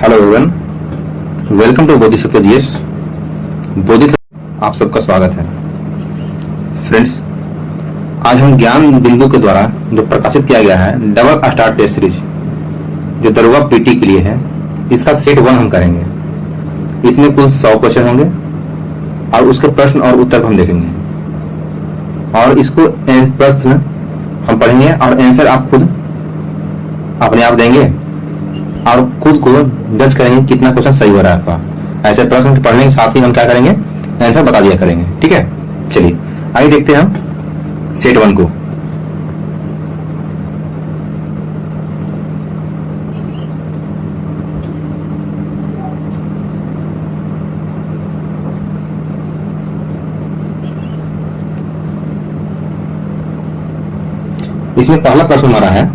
Hello everyone, welcome to Bodhisattva GS. Bodhisattva आप सबका स्वागत है। फ्रेंड्स, आज हम ज्ञान बिंदु के द्वारा जो प्रकाशित किया गया है डबल स्टार टेस्ट सीरीज जो दरोगा पीटी के लिए है, इसका सेट 1 हम करेंगे। इसमें कुल 100 क्वेश्चन होंगे और उसके प्रश्न और उत्तर को हम देखेंगे और इसको प्रश्न हम पढ़ेंगे और आंसर आप खुद अपने आप देंगे और खुद को जज करेंगे कितना क्वेश्चन सही हो रहा है आपका। ऐसे प्रश्न पढ़ने के साथ ही हम क्या करेंगे, आंसर बता दिया करेंगे। ठीक है, चलिए आइए देखते हैं हम सेट 1 को। इसमें पहला प्रश्न हमारा है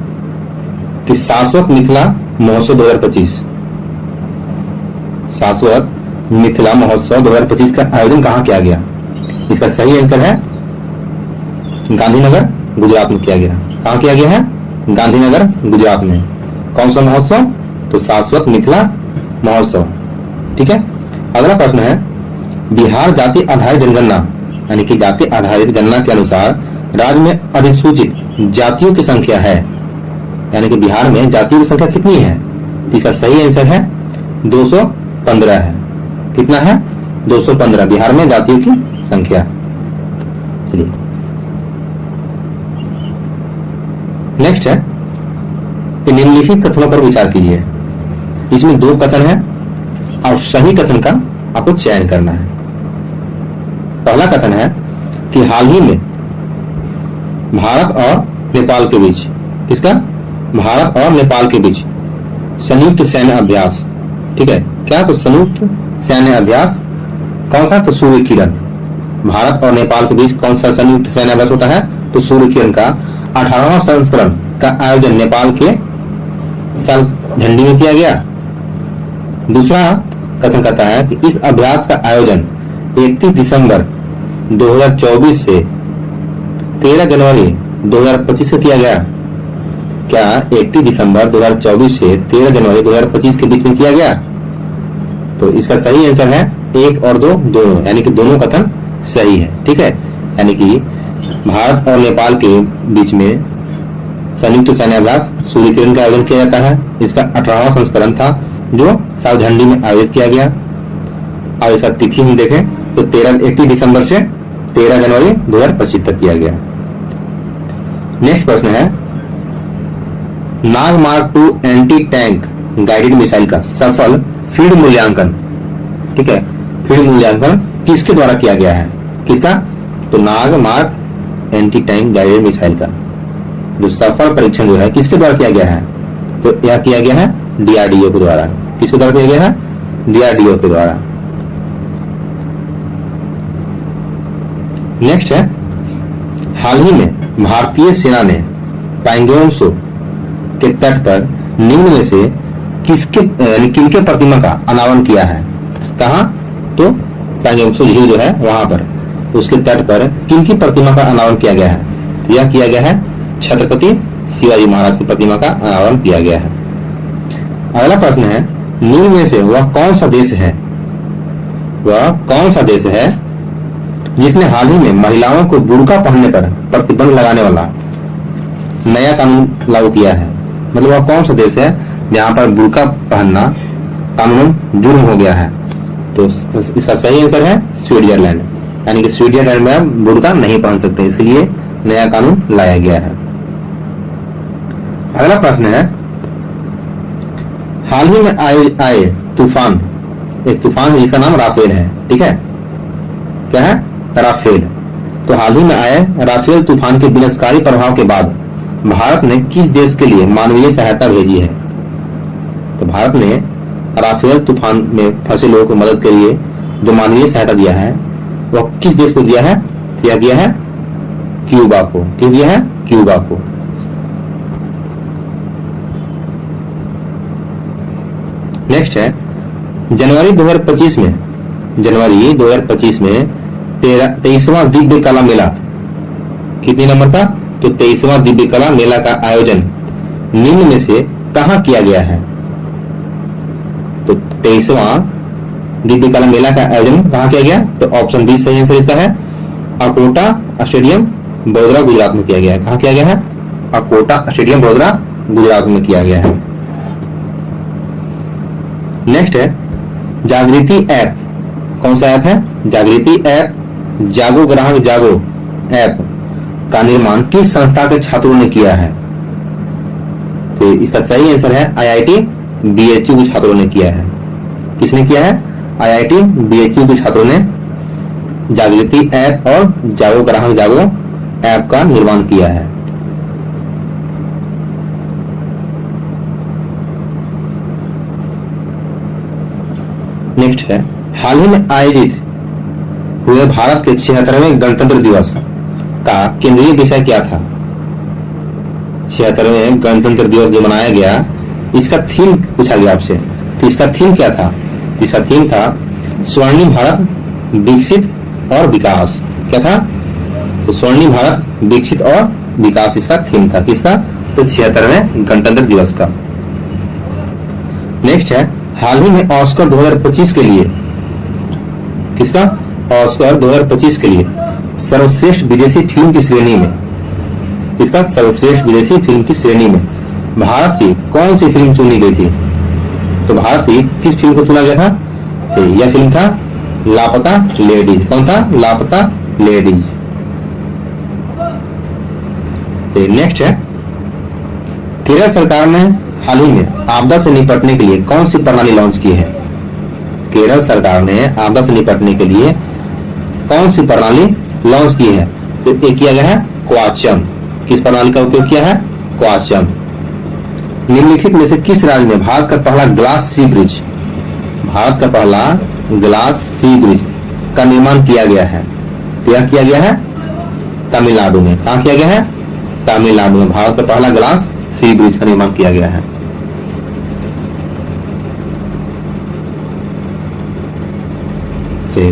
कि शाश्वत मिथिला महोत्सव 2025 शाश्वत मिथिला महोत्सव 2025 का आयोजन कहाँ किया गया। इसका सही आंसर है गांधीनगर, गुजरात में किया गया। कहाँ किया गया है? गांधीनगर, गुजरात में। कौन सा महोत्सव? तो शाश्वत मिथिला महोत्सव। ठीक है, अगला प्रश्न है बिहार जाति आधारित जनगणना यानी कि जाति आधारित गणना के अनुसार राज्य में अधिसूचित जातियों की संख्या है, यानी कि बिहार में जातियों की संख्या कितनी है। इसका सही आंसर है 215 है। कितना है? 215 बिहार में जातियों की संख्या। चलिए नेक्स्ट है कि निम्नलिखित कथनों पर विचार कीजिए। इसमें 2 कथन है और सही कथन का आपको चयन करना है। पहला कथन है कि हाल ही में भारत और नेपाल के बीच, किसका? भारत और नेपाल के बीच संयुक्त सैन्य अभ्यास। ठीक है, क्या? तो संयुक्त सैन्य अभ्यास कौन सा? तो सूर्य किरण। भारत और नेपाल के बीच कौन सा संयुक्त सैन्य अभ्यास होता है? तो सूर्य किरण का 18वां संस्करण का आयोजन नेपाल के साल झंडी में किया गया। दूसरा कथन कहता है कि इस अभ्यास का आयोजन 31 दिसंबर 2024 से 13 जनवरी 2025 से किया गया। क्या 31 दिसंबर 2024 से 13 जनवरी 2025 के बीच में किया गया? तो इसका सही आंसर है 1 और 2 दोनों, यानी कि दोनों कथन सही है। ठीक है, यानी कि भारत और नेपाल के बीच में संयुक्त सैन्य अभ्यास सूर्य किरण का आयोजन किया जाता है। इसका 18वां संस्करण था जो साल झंडी में आयोजित किया गया। और इसका तिथि हम देखें तो 31 दिसंबर से 13 जनवरी 2025 तक किया गया। नेक्स्ट प्रश्न है Nag mark 2 anti tank guided missile का सफल फील्ड मूल्यांकन, ठीक है, फील्ड मूल्यांकन किसके द्वारा किया गया है? किसका? तो Nag mark anti tank guided missile का जो सफल परीक्षण जो है किसके द्वारा किया गया है? तो यह किया गया है डीआरडीओ के द्वारा। किसके द्वारा किया गया है? डीआरडीओ के द्वारा। नेक्स्ट है हाल ही में भारतीय सेना ने पैंगोंग त्सो के तट पर निम्न में से किनके प्रतिमा का अनावरण किया है? कहा? तो पैंगोंग त्सो झील जो है वहां पर, उसके तट पर किनकी प्रतिमा का अनावरण किया गया है? यह किया गया है छत्रपति शिवाजी महाराज की प्रतिमा का अनावरण किया गया है। अगला प्रश्न है निम्न में से वह कौन सा देश है? वह कौन सा देश है जिसने हाल ही में महिलाओं को बुर्का पहनने पर प्रतिबंध लगाने वाला नया कानून लागू किया है? मतलब वह कौन सा देश है जहां पर बुर्का पहनना कानून जुर्म हो गया है? तो इसका सही आंसर है स्विट्जरलैंड, यानी कि स्विट्जरलैंड में आप बुर्का नहीं पहन सकते, इसलिए नया कानून लाया गया है। अगला प्रश्न है हाल ही में आए तूफान, एक तूफान है जिसका नाम राफेल है। ठीक है, क्या है? राफेल। तो हाल ही में आए राफेल तूफान के विनाशकारी प्रभाव के बाद भारत ने किस देश के लिए मानवीय सहायता भेजी है? तो भारत ने राफेल तूफान में फंसे लोगों को मदद के लिए जो मानवीय सहायता दिया है वह किस देश को दिया है? यह दिया है क्यूबा को। किस दिया है? क्यूबा को। नेक्स्ट है जनवरी 2025 में 23वां दिव्य कला मेला, कितने नंबर का? तो 23वां दिव्य कला मेला का आयोजन निम्न में से कहां किया गया है? तो 23वां दीप कला मेला का आयोजन कहाँ किया गया? तो ऑप्शन बी सही आंसर इसका है, अकोटा स्टेडियम बड़ोदरा गुजरात में किया गया है। कहाँ किया गया है? अकोटा स्टेडियम बड़ोदरा गुजरात में किया गया है। नेक्स्ट है जागृति ऐप। कौन सा ऐप है? जागृति ऐप, जागो ग्राहक जागो ऐप का निर्माण किस संस्था के छात्रों ने किया है? तो इसका सही आंसर है IIT BHU के छात्रों ने किया है। किसने किया है? IIT BHU के छात्रों ने जागृति ऐप और जागो ग्राहक जागो ऐप का निर्माण किया है। नेक्स्ट है हाल ही में आयोजित हुए भारत के 76वें गणतंत्र दिवस का केंद्रीय विषय क्या था? 76वें गणतंत्र दिवस जो मनाया गया, इसका थीम पूछा गया आपसे, तो इसका थीम क्या था? इसका थीम था स्वर्णिम भारत विकसित और विकास। क्या था? तो स्वर्णिम भारत विकसित और विकास इसका थीम था। किसका? तो 76वें गणतंत्र दिवस का। नेक्स्ट है हाल ही में ऑस्कर 2025 के लिए, किसका? ऑस्कर 2025 के लिए सर्वश्रेष्ठ विदेशी फिल्म की श्रेणी में, किसका? सर्वश्रेष्ठ विदेशी फिल्म की श्रेणी में भारत की कौन सी फिल्म चुनी गई थी? तो भारत की किस फिल्म को चुना गया था? तो यह फिल्म था लापता लेडीज। कौन था? लापता लेडीज। नेक्स्ट है केरल सरकार ने हाल ही में आपदा से निपटने के लिए कौन सी प्रणाली लॉन्च की है? केरल सरकार ने आपदा से निपटने के लिए कौन सी प्रणाली लॉन्च की है? तो एक किया गया है क्वाचम। किस प्रणाली का उपयोग किया है? क्वाचम। निम्नलिखित में से किस राज्य में भारत का पहला ग्लास सी ब्रिज, भारत का पहला ग्लास सी ब्रिज का निर्माण किया गया है? तो यह किया गया है तमिलनाडु में। कहाँ किया गया है? तमिलनाडु में भारत का पहला ग्लास सी ब्रिज का निर्माण किया गया है।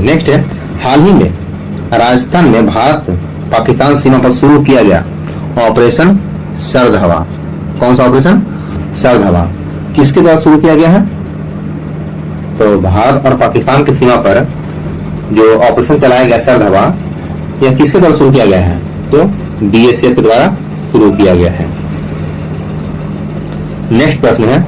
नेक्स्ट है हाल ही में राजस्थान में भारत पाकिस्तान सीमा पर शुरू किया गया ऑपरेशन सर्द हवा। कौन सा ऑपरेशन? सर्द हवा। किसके द्वारा शुरू किया गया है? तो भारत और पाकिस्तान की सीमा पर जो ऑपरेशन चलाया गया सर्द हवा, यह किसके द्वारा शुरू किया गया है? तो BSF के द्वारा शुरू किया गया है। नेक्स्ट प्रश्न है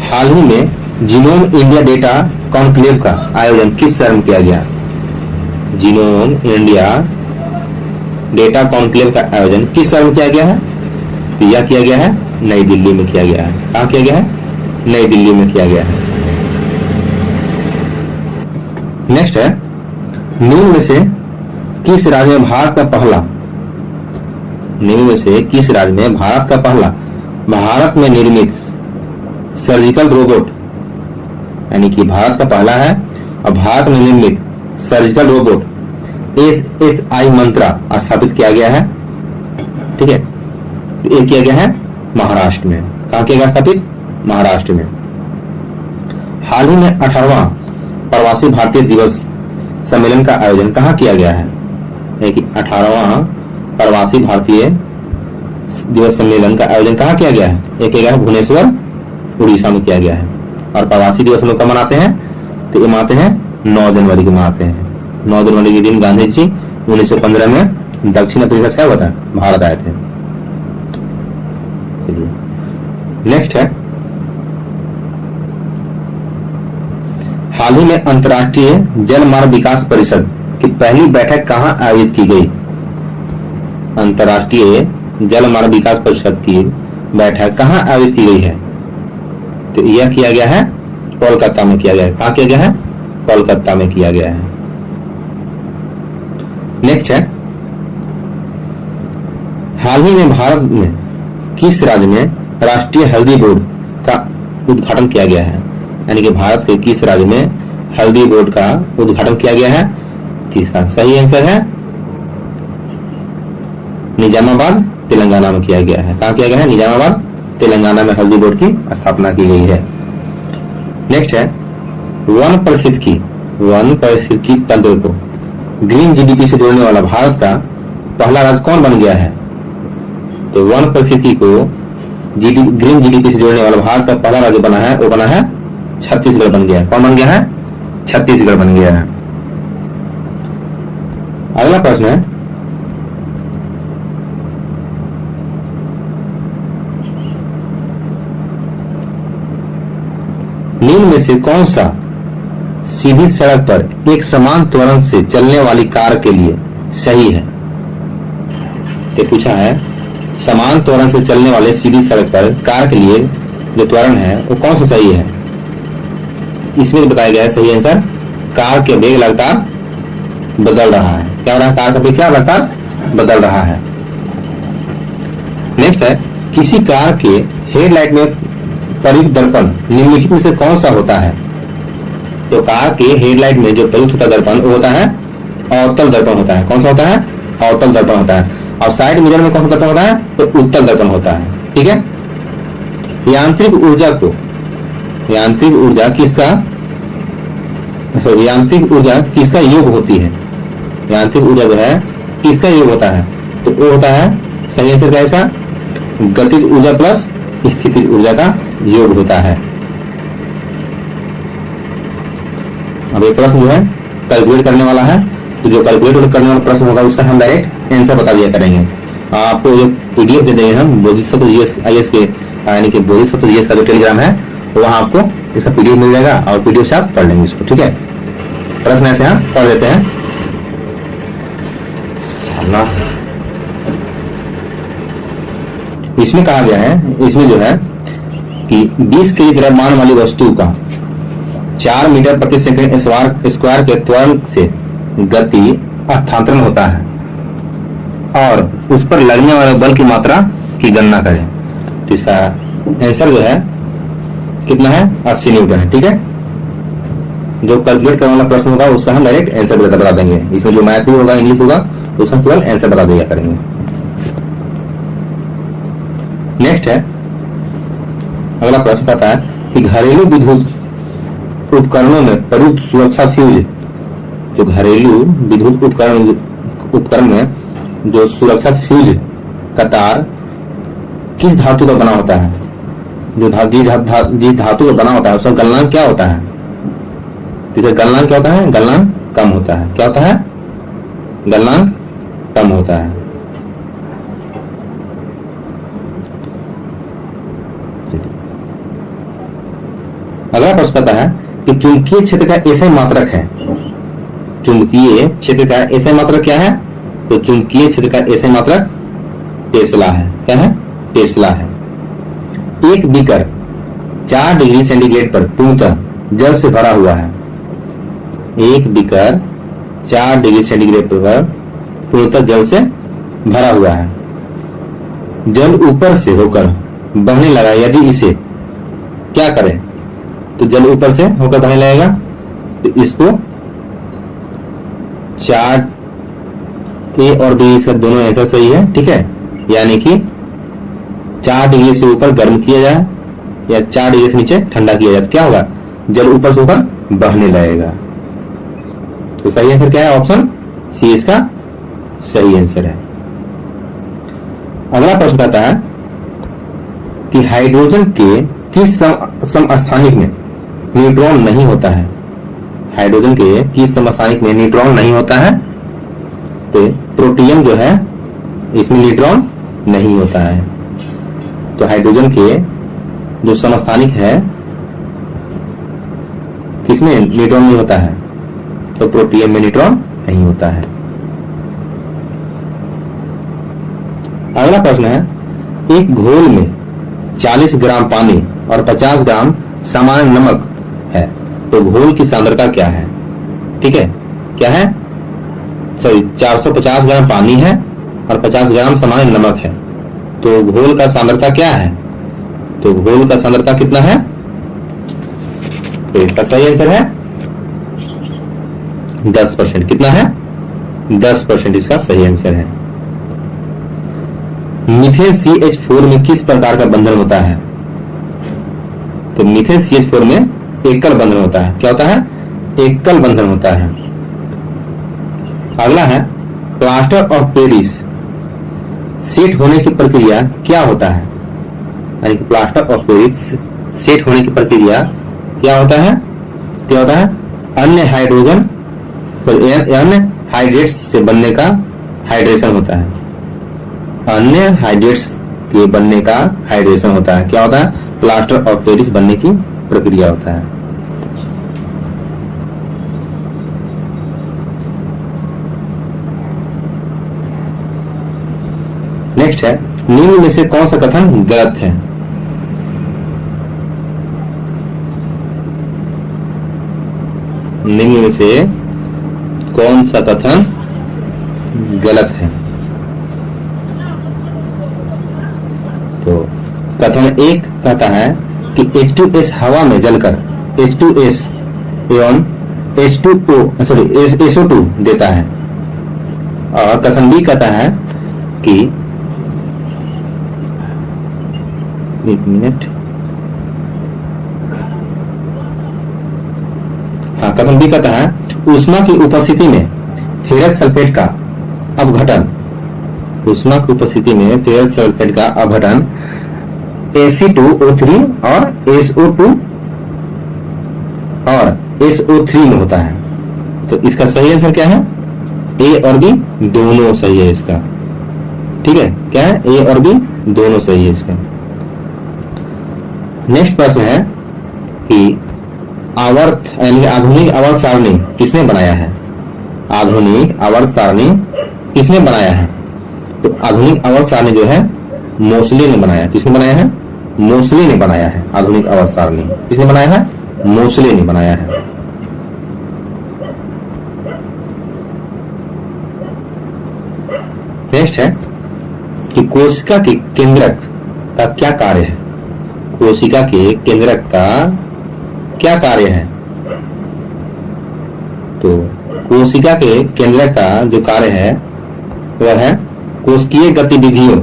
हाल ही में जीनोम इंडिया डेटा कॉन्क्लेव का आयोजन किस शहर में किया गया? जीनोम इंडिया डेटा कॉन्क्लेव का आयोजन किस शहर में किया गया है? तो यह किया गया है नई दिल्ली में किया गया है। कहाँ किया गया है? नई दिल्ली में किया गया है। नेक्स्ट है निम्न में से किस राज्य में भारत का पहला, निम्न में से किस राज्य में भारत का पहला भारत में निर्मित सर्जिकल रोबोट, यानी कि भारत का पहला है और भारत में निर्मित सर्जिकल रोबोट SSI मंत्रा स्थापित किया गया है? ठीक है, तो ये किया गया है महाराष्ट्र में। कहाँ किया गया स्थापित? महाराष्ट्र में। हाल ही में 18वां प्रवासी भारतीय दिवस सम्मेलन का आयोजन कहाँ किया गया है? 18वां प्रवासी भारतीय दिवस सम्मेलन का आयोजन कहाँ किया गया है? एक किया गया है भुवनेश्वर उड़ीसा में किया गया है। और प्रवासी दिवस हम लोग कब मनाते हैं? तो ये मनाते हैं 9 जनवरी को मनाते हैं। 9 जनवरी के दिन गांधी जी 1915 में दक्षिण अफ्रीका से हुआ था, भारत आए थे। नेक्स्ट है हाल ही में अंतर्राष्ट्रीय जल मार्ग विकास परिषद की पहली बैठक कहाँ आयोजित की गई? अंतर्राष्ट्रीय जल मार्ग विकास परिषद की बैठक कहाँ आयोजित की गई है? तो यह किया गया है कोलकाता में किया गया है। कहाँ किया गया है? कोलकाता में किया गया है। नेक्स्ट है हाल ही में भारत में किस राज्य में राष्ट्रीय हल्दी बोर्ड का उद्घाटन किया गया है? यानी कि भारत के किस राज्य में हल्दी बोर्ड का उद्घाटन किया गया है? इसका सही आंसर है निजामाबाद तेलंगाना में किया गया है। कहाँ किया गया है? निजामाबाद तेलंगाना में हल्दी बोर्ड की स्थापना की गई है। नेक्स्ट है वन पारिस्थितिकी तंत्र को ग्रीन GDP से जोड़ने वाला भारत का पहला राज्य कौन बन गया है? तो वन पारिस्थितिकी को ग्रीन जीडीपी से जोड़ने वाला भारत का पहला राज्य बना है, वो बना है छत्तीसगढ़ बन गया है। कौन बन गया है? छत्तीसगढ़ बन गया है। अगला प्रश्न है, निम्न में से कौन सा सीधी सड़क पर एक समान त्वरण से चलने वाली कार के लिए सही है? तो पूछा है समान त्वरण से चलने वाले सीधी सड़क पर कार के लिए जो त्वरण है वो कौन सा सही है? इसमें बताया गया है सही आंसर, कार के वेग लगातार बदल रहा है। क्या हो रहा है? कार का वेग क्या लगातार बदल रहा है। नेक्स्ट है, किसी कार के हेडलाइट में प्रयुक्त दर्पण निम्नलिखित में से कौन सा होता है? तो कार के हेडलाइट में जो प्रयुक्त होता दर्पण वो होता है अवतल दर्पण होता है। कौन सा होता है? अवतल दर्पण होता है। और साइड मिरर में कौन सा दर्पण होता है? तो उत्तल दर्पण होता है। ठीक है। यांत्रिक ऊर्जा किसका योग होती है? यांत्रिक ऊर्जा जो है किसका योग होता है? तो वो होता है, सही आंसर क्या है इसका? गतिज ऊर्जा प्लस स्थितिज ऊर्जा का योग होता है। अब ये प्रश्न जो है कैलकुलेट करने वाला है, तो जो कैलकुलेट करने वाला प्रश्न होगा उसका हम डायरेक्ट आंसर बता दिया करेंगे। आपको जो पीडीएफ दे देंगे हम बोधिसत्व जीएस आईएएस के, यानी कि बोधिसत्व जीएस का जो टेलीग्राम है वहां आपको इसका पीडीएफ मिल जाएगा और पीडीएफ से आप पढ़ लेंगे इसको। ठीक है, प्रश्न ऐसे हम पढ़ देते हैं। इसमें कहा गया है, इसमें जो है कि 20 केजी द्रव्यमान वाली वस्तु का 4 मीटर प्रति सेकंड स्क्वायर के त्वरण से गति हस्तांतरण होता है और उस पर लगने वाले बल की मात्रा की गणना करें। तो इसका आंसर जो है कितना है? 80 न्यूटन है। ठीक है, जो कैलकुलेट करने वाला प्रश्न होगा उसका हम डायरेक्ट आंसर बता देंगे। इसमें जो मैथ भी होगा, इंग्लिश होगा, उसका केवल आंसर बता दिया करेंगे। नेक्स्ट है, अगला प्रश्न कहता है कि घरेलू विद्युत उपकरणों में प्रयुक्त सुरक्षा फ्यूज, जो घरेलू विद्युत उपकरण में जो सुरक्षा फ्यूज का तार किस धातु का बना होता है? जो जिस धातु का बना होता है उसका गलनांक क्या होता है? तो गलनांक क्या होता है? गलनांक कम होता है। क्या होता है? गलनांक कम होता है। अगला प्रश्न कहता है कि चुंबकीय क्षेत्र का एसआई मात्रक है। चुंबकीय क्षेत्र का एसआई मात्रक क्या है? तो चुंबकीय क्षेत्र का एसआई मात्रक टेस्ला है। क्या है? टेस्ला है। एक बीकर 4 डिग्री सेंटीग्रेड पर पूर्णतः जल से भरा हुआ है। एक बीकर 4 डिग्री सेंटीग्रेड पर पूर्णतः जल से भरा हुआ है। जल ऊपर से होकर बहने लगा, यदि इसे क्या करें? तो जल ऊपर से होकर बहने लगेगा, तो इसको 4 ए और बी इसका दोनों आंसर सही है। ठीक है, यानी कि 4 डिग्री से ऊपर गर्म किया जाए या 4 डिग्री से नीचे ठंडा किया जाए, क्या होगा? जल ऊपर से होकर बहने लगेगा। तो सही आंसर क्या है? ऑप्शन सी इसका सही आंसर है। अगला प्रश्न कहता है कि हाइड्रोजन के किस समस्थानिक में न्यूट्रॉन नहीं होता है? हाइड्रोजन के किस समस्थानिक में न्यूट्रॉन नहीं होता है? तो प्रोटियम जो है इसमें न्यूट्रॉन नहीं होता है। तो हाइड्रोजन के जो समस्थानिक है किसमें न्यूट्रॉन नहीं होता है? तो प्रोटियम में न्यूट्रॉन नहीं होता है। अगला प्रश्न है, एक घोल में 40 ग्राम पानी और 50 ग्राम सामान्य नमक है, तो घोल की सांद्रता क्या है? ठीक है, क्या है? सॉरी, 450 ग्राम पानी है और 50 ग्राम सामान्य नमक है, तो घोल का सांद्रता क्या है? तो घोल का सांद्रता कितना है? तो इसका सही आंसर है 10%। कितना है? 10% इसका सही आंसर है। मीथेन CH4 में किस प्रकार का बंधन होता है? तो मीथेन CH4 में एकल बंधन होता है। क्या होता है? एकल बंधन होता है। अगला है, प्लास्टर ऑफ पेरिस सेट होने की प्रक्रिया क्या होता है? यानी कि प्लास्टर ऑफ पेरिस सेट होने की प्रक्रिया क्या होता है? क्या होता है? अन्य हाइड्रोजन अन्य हाइड्रेट्स से बनने का हाइड्रेशन होता है। अन्य हाइड्रेट्स के बनने का हाइड्रेशन होता है। क्या होता है? प्लास्टर ऑफ पेरिस बनने की प्रक्रिया होता है। नेक्स्ट है, निम्न में से कौन सा कथन गलत है? निम्न में से कौन सा कथन गलत है? तो कथन एक कहता है कि H2S हवा में जलकर H2S एवं SO2 देता है। और कथन बी कहता है कि एक मिनट, हाँ, कथन बी कहता है ऊष्मा की उपस्थिति में फेरस सल्फेट का अपघटन, ऊष्मा की उपस्थिति में फेरस सल्फेट का अपघटन Fe2O3 और SO2 और SO3 में होता है। तो इसका सही आंसर क्या है? ए और बी दोनों सही है इसका। ठीक है, क्या है? ए और बी दोनों सही है इसका। नेक्स्ट प्रश्न है कि आवर्त यानी आधुनिक आवर्त सारणी किसने बनाया है? आधुनिक आवर्त सारणी किसने बनाया है? तो आधुनिक आवर्त सारणी जो है मोसले ने बनाया। किसने बनाया है? मोसले ने बनाया है। आधुनिक आवर्त सारणी किसने बनाया है? मोसले ने बनाया है। नेक्स्ट है कि कोशिका के केंद्रक का क्या कार्य है? कोशिका के केंद्रक का क्या कार्य है? तो कोशिका के केंद्रक का जो कार्य है वह है कोशिकीय गतिविधियों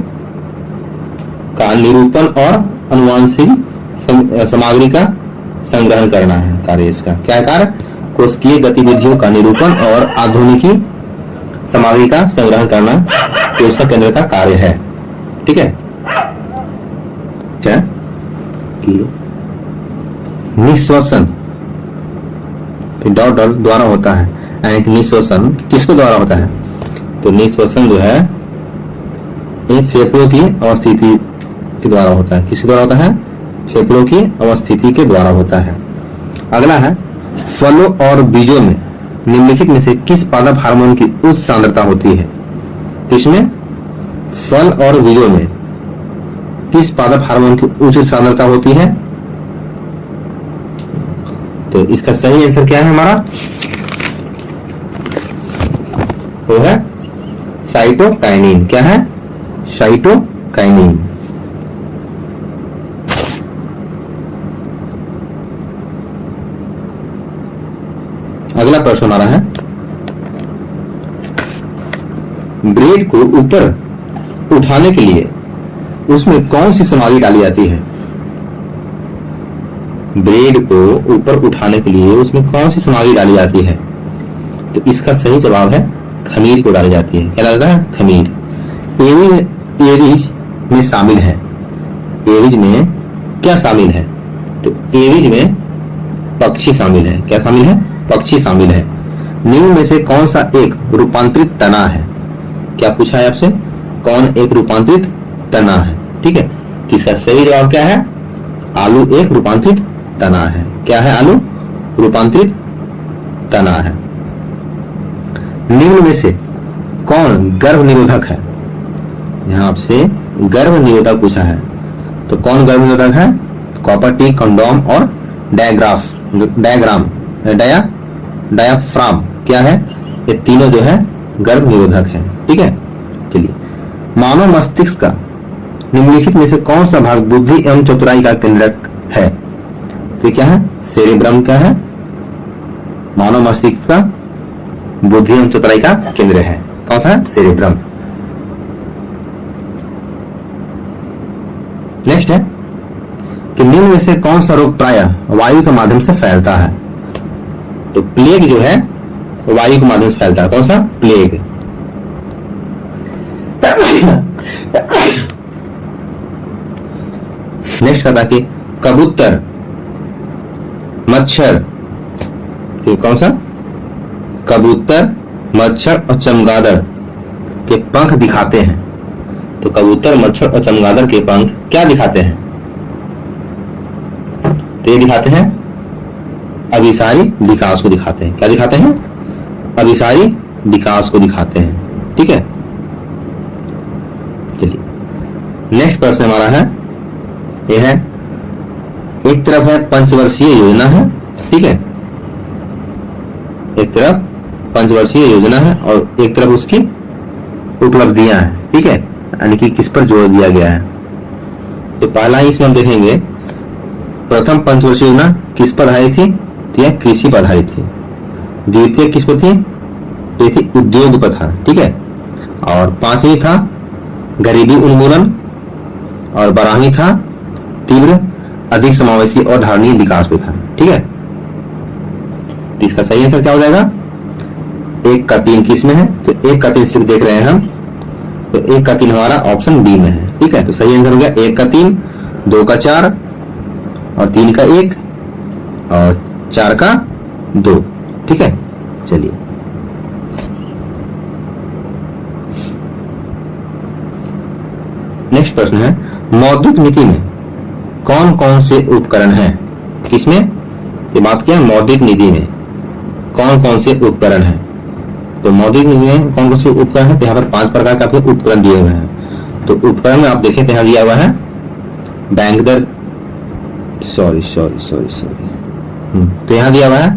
का निरूपण और अनुवांशिक सामग्री का संग्रहण करना है। कार्य इसका क्या है? कार्य कोशिकीय गतिविधियों का निरूपण और आधुनिकी सामग्री का संग्रहण करना कोशिका केंद्र का कार्य है। ठीक है, क्या कि निश्वसन डॉट डॉट द्वारा होता है, यानी कि निश्वसन किसके द्वारा होता है? तो निश्वसन जो है एक फेफड़ों की अवस्थिति के द्वारा होता है। किसके द्वारा होता है? फेफड़ों की अवस्थिति के द्वारा होता है। अगला है फलों और बीजों में निम्नलिखित में से किस पादप हार्मोन की उच्च सांद्रता होती है? किसमें? फल और बीजों में किस पादप हार्मोन की उच्च सांद्रता होती है? तो इसका सही आंसर क्या है हमारा? वो है साइटोकाइनिन। क्या है? साइटोकाइनिन। अगला प्रश्न हमारा है ब्रेड को ऊपर उठाने के लिए उसमें कौन सी सामग्री डाली जाती है? ब्रेड को ऊपर उठाने के लिए उसमें कौन सी सामग्री डाली जाती है? तो इसका सही जवाब है खमीर को डाली जाती है। क्या लगता है? खमीर। एविज में शामिल है। एविज में क्या शामिल है? तो एविज में पक्षी शामिल है। क्या शामिल है? पक्षी शामिल है। निम्न में से कौन सा एक रूपांतरित तना है? क्या पूछा है आपसे? कौन एक रूपांतरित तना है? ठीक है, इसका सही जवाब क्या है? आलू एक रूपांतरित तना है। क्या है? आलू रूपांतरित तना है। निम्न में से कौन गर्भ निरोधक है? यहां आपसे गर्भ निरोधक पूछा है, तो कौन गर्भ निरोधक है? कॉपर टी, कंडोम और डायाफ्राम क्या है? ये तीनों जो है गर्भ निरोधक है। ठीक है, चलिए मानव मस्तिष्क का निम्नलिखित में से कौन सा भाग बुद्धि एवं चतुराई का केंद्रक है? तो क्या है? सेरेब्रम का है। मानव मस्तिष्क का बुद्धि एवं चतुराई का केंद्र है। कौन सा है? सेरेब्रम। नेक्स्ट है कि निम्न में से कौन सा रोग प्रायः वायु के माध्यम से फैलता है? तो प्लेग जो है वायु के माध्यम से फैलता है। कौन सा? प्लेग। नेक्स्ट कहता है कि कबूतर, मच्छर, ये कौन सा, कबूतर, मच्छर और चमगादड़ के पंख दिखाते हैं। तो कबूतर, मच्छर और चमगादड़ के पंख क्या दिखाते हैं? तो ये दिखाते हैं अभिसारी विकास को दिखाते हैं। क्या दिखाते हैं? अभिसारी विकास को दिखाते हैं। ठीक है, चलिए नेक्स्ट प्रश्न हमारा है, यह है, एक तरफ है पंचवर्षीय योजना है, ठीक है, एक तरफ पंचवर्षीय योजना है और एक तरफ उसकी उपलब्धियां हैं। ठीक है, यानी कि किस पर जोर दिया गया है। तो पहला ही इसमें हम देखेंगे, प्रथम पंचवर्षीय योजना किस पर आधारित थी? तो यह कृषि पर आधारित थी। द्वितीय किस पर थी? तो थी उद्योग पर था। ठीक है, और पांचवी था गरीबी उन्मूलन और 12वीं था तीव्र अधिक समावेशी और धारणीय विकास पे था। ठीक है, तो इसका सही आंसर क्या हो जाएगा? 1 का 3 किस में है? तो 1 का 3 सिर्फ देख रहे हैं हम, तो 1 का 3 हमारा ऑप्शन बी में है। ठीक है, तो सही आंसर हो गया 1 का 3, 2 का 4 और 3 का 1 और 4 का 2। ठीक है, चलिए नेक्स्ट प्रश्न है, मौद्रिक नीति में कौन कौन से उपकरण हैं? किसमें ये बात किया? मौद्रिक नीति में कौन कौन से उपकरण हैं? तो मौद्रिक नीति में कौन कौन से उपकरण हैं? तो यहाँ पर 5 प्रकार के आपको उपकरण दिए हुए हैं। तो उपकरण में आप देखें तो यहाँ दिया हुआ है बैंक दर, सॉरी, तो यहाँ दिया हुआ है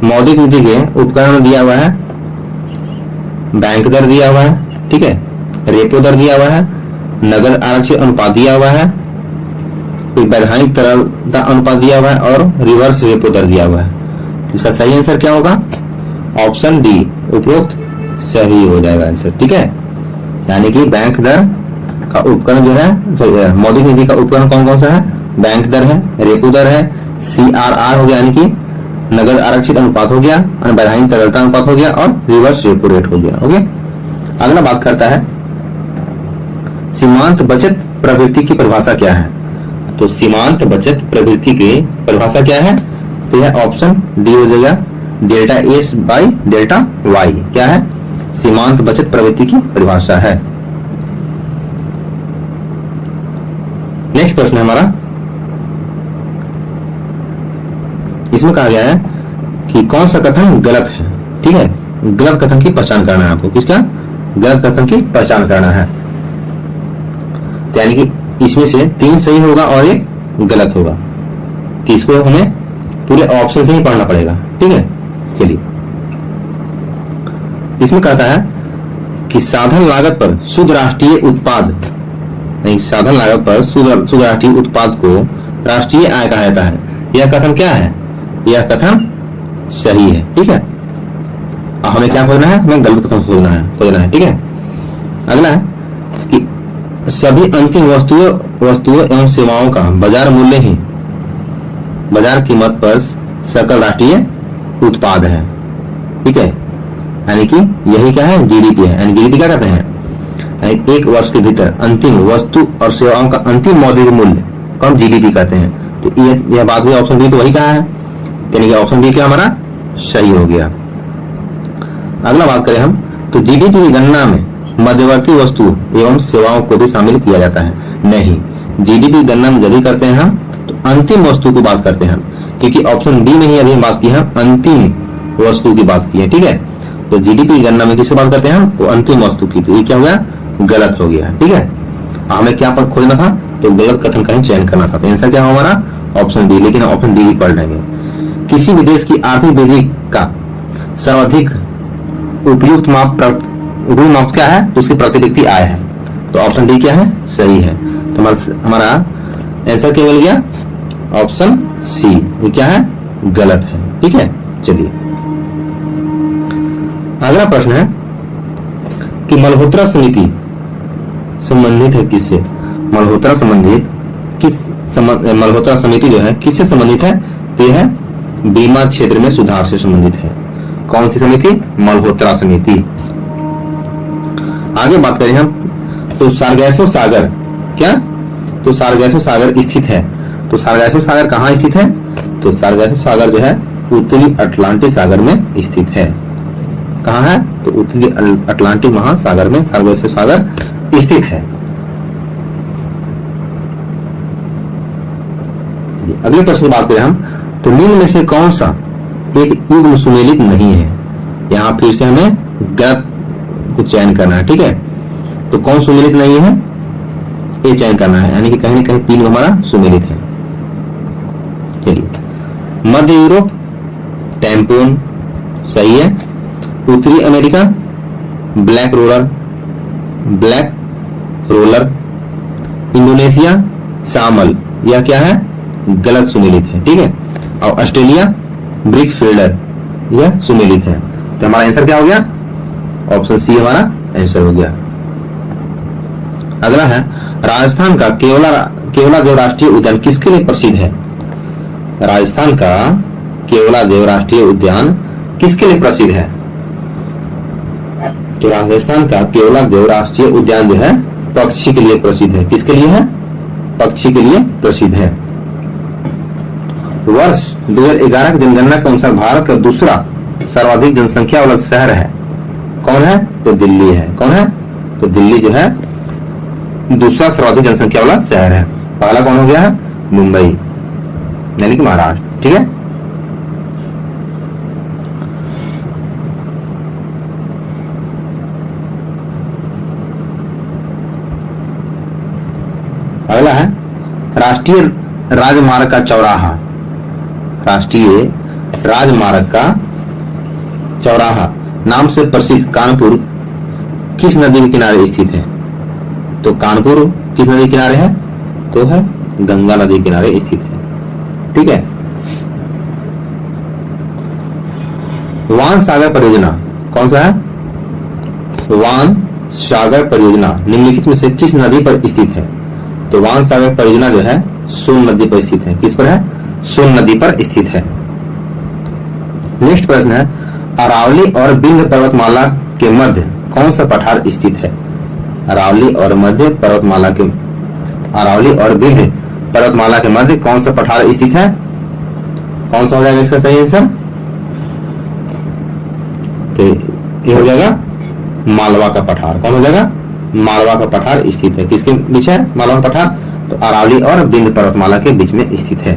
मौद्रिक नीति के उपकरण में दिया हुआ है बैंक दर दिया हुआ है, ठीक है, रेपो दर दिया हुआ है, नगद आरक्षित अनुपात दिया हुआ है, फिर वैधानिक तरलता अनुपात दिया हुआ है और रिवर्स रेपो दर दिया हुआ है। इसका सही आंसर क्या होगा? ऑप्शन डी, उपरोक्त सही हो जाएगा आंसर। ठीक है, यानी कि बैंक दर का उपकरण जो है, मौद्रिक नीति का उपकरण कौन कौन सा है? बैंक दर है, रेपो दर है, CRR हो गया यानी कि नगद आरक्षित अनुपात हो गया, वैधानिक तरलता अनुपात हो गया और रिवर्स रेपो रेट हो गया। ओके, अगला बात करता है सीमांत बचत प्रवृत्ति की परिभाषा क्या है? तो सीमांत बचत प्रवृत्ति की परिभाषा क्या है? तो यह ऑप्शन डी हो जाएगा, delta S by delta Y. क्या है? सीमांत बचत प्रवृत्ति की परिभाषा है। नेक्स्ट प्रश्न है हमारा, इसमें कहा गया है कि कौन सा कथन गलत है। ठीक है, गलत कथन की पहचान करना है आपको। किसका? गलत कथन की पहचान करना है, यानी कि इसमें से 3 सही होगा और 1 गलत होगा, तो इसको हमें पूरे ऑप्शन से ही पढ़ना पड़ेगा। ठीक है, चलिए इसमें कहता है कि साधन लागत पर शुद्ध राष्ट्रीय उत्पाद, नहीं, साधन लागत पर शुद्ध राष्ट्रीय उत्पाद को राष्ट्रीय आय कहा जाता है। यह कथन क्या है? यह कथन सही है। ठीक है, अब हमें क्या खोजना है? हमें गलत कथन खोजना है। ठीक है, अगला है कि सभी अंतिम वस्तुओं एवं सेवाओं का बाजार मूल्य ही बाजार कीमत पर सकल राष्ट्रीय उत्पाद है। ठीक है, यानी कि यही क्या है? जीडीपी है। यानी जीडीपी क्या कहते हैं? एक वर्ष के भीतर अंतिम वस्तु और सेवाओं का अंतिम मौद्रिक मूल्य को हम जीडीपी कहते हैं। तो यह बात भी ऑप्शन बी तो वही कहा है, यानी कि ऑप्शन बी क्या हमारा सही हो गया। अगला बात करें हम, तो जीडीपी की गणना में मध्यवर्ती वस्तु एवं सेवाओं को भी शामिल किया जाता है? नहीं, जीडीपी गणना में जब भी करते हैं हम तो अंतिम वस्तु की बात करते हैं हम, क्योंकि ऑप्शन बी में ही अभी बात की है, अंतिम वस्तु की बात की है। ठीक है, तो जीडीपी गणना में किससे बात करते हैं हम? तो अंतिम वस्तु की। तो ये क्या हो गया? गलत हो गया। ठीक है, हमें क्या खोजना था? तो गलत कथन का ही चयन करना था। तो आंसर क्या हो हमारा? ऑप्शन डी, लेकिन ऑप्शन डी ही पढ़ लेंगे। किसी भी देश की आर्थिक वृद्धि का सर्वाधिक उपयुक्त माप क्या है? तो उसकी प्रतिव्यक्ति आय है। तो ऑप्शन डी क्या है? सही है। तो हमारा आंसर क्या मिल गया? Option C. ये क्या है? गलत है। ठीक है, चलिए अगला प्रश्न है कि मल्होत्रा समिति संबंधित है किससे? मल्होत्रा समिति जो है किससे संबंधित है? तो यह है बीमा क्षेत्र में सुधार से संबंधित है। कौन सी समिति? मल्होत्रा समिति। आगे बात करें हम, तो सारगैसो सागर क्या? तो सारगासो सागर स्थित है। तो सारगासो सागर कहाँ स्थित है? तो सारगासो सागर जो है उत्तरी अटलांटिक सागर में स्थित है। कहाँ है? तो उत्तरी अटलांटिक महासागर में सारगासो सागर स्थित है। अगले प्रश्न की बात करें हम, तो निम्न में से कौन सा एक युग्म सुमेलित नहीं है? यहां फिर से हमें गलत को चयन करना है, ठीक है। तो कौन सुमेलित नहीं है ये चयन करना है, यानी कि कहीं ना कहीं 3 हमारा सुमेलित है। चलिए, मध्य यूरोप टैम्पून सही है। उत्तरी अमेरिका ब्लैक रोलर। इंडोनेशिया शामल, यह क्या है? गलत सुमेलित है, ठीक है। और ऑस्ट्रेलिया ब्रिक फील्डर, यह सुमेलित है। तो हमारा आंसर क्या हो गया? ऑप्शन सी हमारा आंसर हो गया। अगला है, राजस्थान का केवलादेव राष्ट्रीय उद्यान किसके लिए प्रसिद्ध है? राजस्थान का केवलादेव राष्ट्रीय उद्यान किसके लिए प्रसिद्ध है? तो राजस्थान का केवलादेव राष्ट्रीय उद्यान जो है पक्षी के लिए प्रसिद्ध है। किसके लिए है? पक्षी के लिए प्रसिद्ध है। वर्ष 2011 की जनगणना के अनुसार भारत का दूसरा सर्वाधिक जनसंख्या वाला शहर है, कौन है? तो दिल्ली है। कौन है? तो दिल्ली जो है दूसरा सर्वाधिक जनसंख्या वाला शहर है। पहला कौन हो गया है? मुंबई, यानी कि महाराष्ट्र, ठीक है। अगला है, राष्ट्रीय राजमार्ग का चौराहा। राष्ट्रीय राजमार्ग का चौराहा नाम से प्रसिद्ध कानपुर किस नदी के किनारे स्थित है? तो कानपुर किस नदी के किनारे है? तो है गंगा नदी के किनारे स्थित है, ठीक है। वान सागर परियोजना कौन सा है? वान सागर परियोजना निम्नलिखित में से किस नदी पर स्थित है? तो वान सागर परियोजना जो है सोन नदी पर स्थित है। किस पर है? सोन नदी पर स्थित है। नेक्स्ट प्रश्न है, अरावली और विंध्य पर्वतमाला के मध्य कौन सा पठार स्थित है? अरावली और विंध्य पर्वतमाला के मध्य कौन सा पठार स्थित है? कौन सा हो जाएगा इसका सही आंसर? तो ये हो जाएगा मालवा का पठार। कौन हो जाएगा? मालवा का पठार स्थित है। किसके बीच है मालवा का पठार? तो अरावली और विंध्य पर्वतमाला के बीच में स्थित है।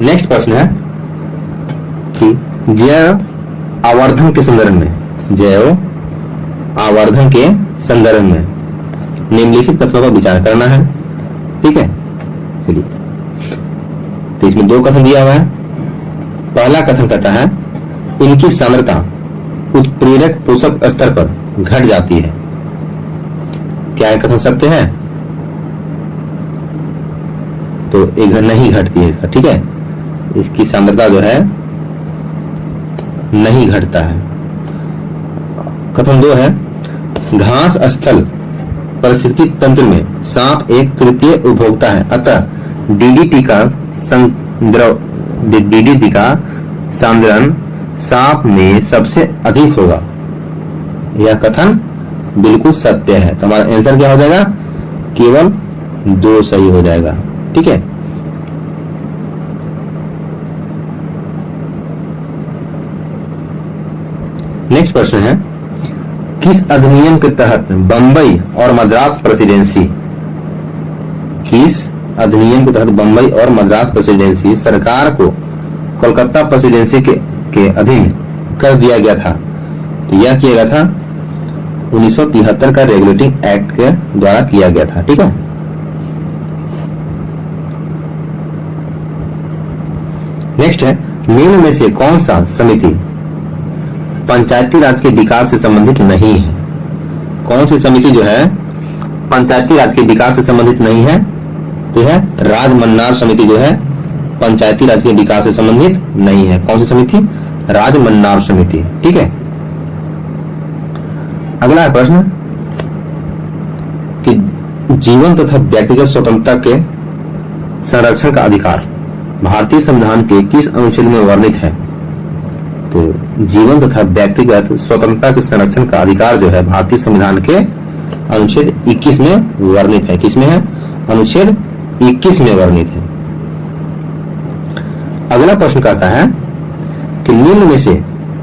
नेक्स्ट प्रश्न है कि जैव आवर्धन के संदर्भ में निम्नलिखित कथनों पर विचार करना है, ठीक है। चलिए, तो इसमें 2 कथन दिया हुआ है। पहला कथन कहता है इनकी सांद्रता उत्प्रेरक पोषक स्तर पर घट जाती है। क्या यह कथन सत्य है? तो एक नहीं घटती है इसका, ठीक है। इसकी सांद्रता जो है नहीं घटता है। कथन 2 है घास स्थल पारिस्थितिकी तंत्र में सांप एक तृतीय उपभोक्ता है, अतः डीडीटी का सांद्रण सांप में सबसे अधिक होगा। यह कथन बिल्कुल सत्य है। तो हमारा आंसर क्या हो जाएगा? केवल 2 सही हो जाएगा, ठीक है। नेक्स्ट प्रश्न है किस अधिनियम के तहत बंबई और मद्रास प्रेसिडेंसी सरकार को कोलकाता प्रेसिडेंसी के अधीन कर दिया गया था? तो यह किया गया था 1973 का रेगुलेटिंग एक्ट के द्वारा किया गया था, ठीक है। नेक्स्ट है निम्न में से कौन सा समिति पंचायती राज के विकास से संबंधित नहीं है? कौन सी समिति जो है पंचायती राज के विकास से संबंधित नहीं है? तो है राजमन्नार समिति जो है पंचायती राज के विकास से संबंधित नहीं है। कौन सी समिति? राजमन्नार समिति, ठीक है। अगला है प्रश्न कि जीवन तथा व्यक्तिगत स्वतंत्रता के संरक्षण का अधिकार भारतीय संविधान के किस अनुच्छेद में वर्णित है? तो जीवन तथा व्यक्तिगत स्वतंत्रता के संरक्षण का अधिकार जो है भारतीय संविधान के अनुच्छेद 21 में वर्णित है। किसमें है? अनुच्छेद 21 में वर्णित है। अगला प्रश्न कहता है कि निम्न में से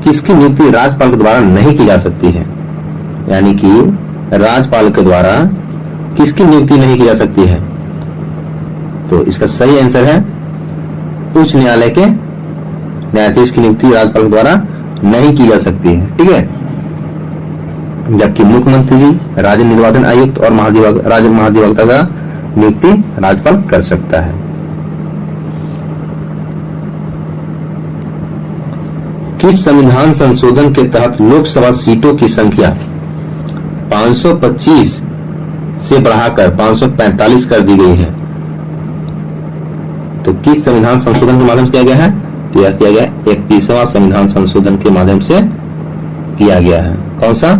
किसकी नियुक्ति राज्यपाल के द्वारा नहीं की जा सकती है? यानी कि राज्यपाल के द्वारा किसकी नियुक्ति नहीं की जा सकती है? तो इसका सही आंसर है उच्च न्यायालय के न्यायाधीश की नियुक्ति राज्यपाल के द्वारा नहीं की जा सकती है। ठीक है, जबकि मुख्यमंत्री, राज्य निर्वाचन आयुक्त और राज्य महाधिवक्ता का नियुक्ति राज्यपाल कर सकता है। किस संविधान संशोधन के तहत लोकसभा सीटों की संख्या 525 से बढ़ाकर 545 कर दी गई है? तो किस संविधान संशोधन के माध्यम से किया गया है? तो यह किया गया 31वां संविधान संशोधन के माध्यम से किया गया है। कौन सा?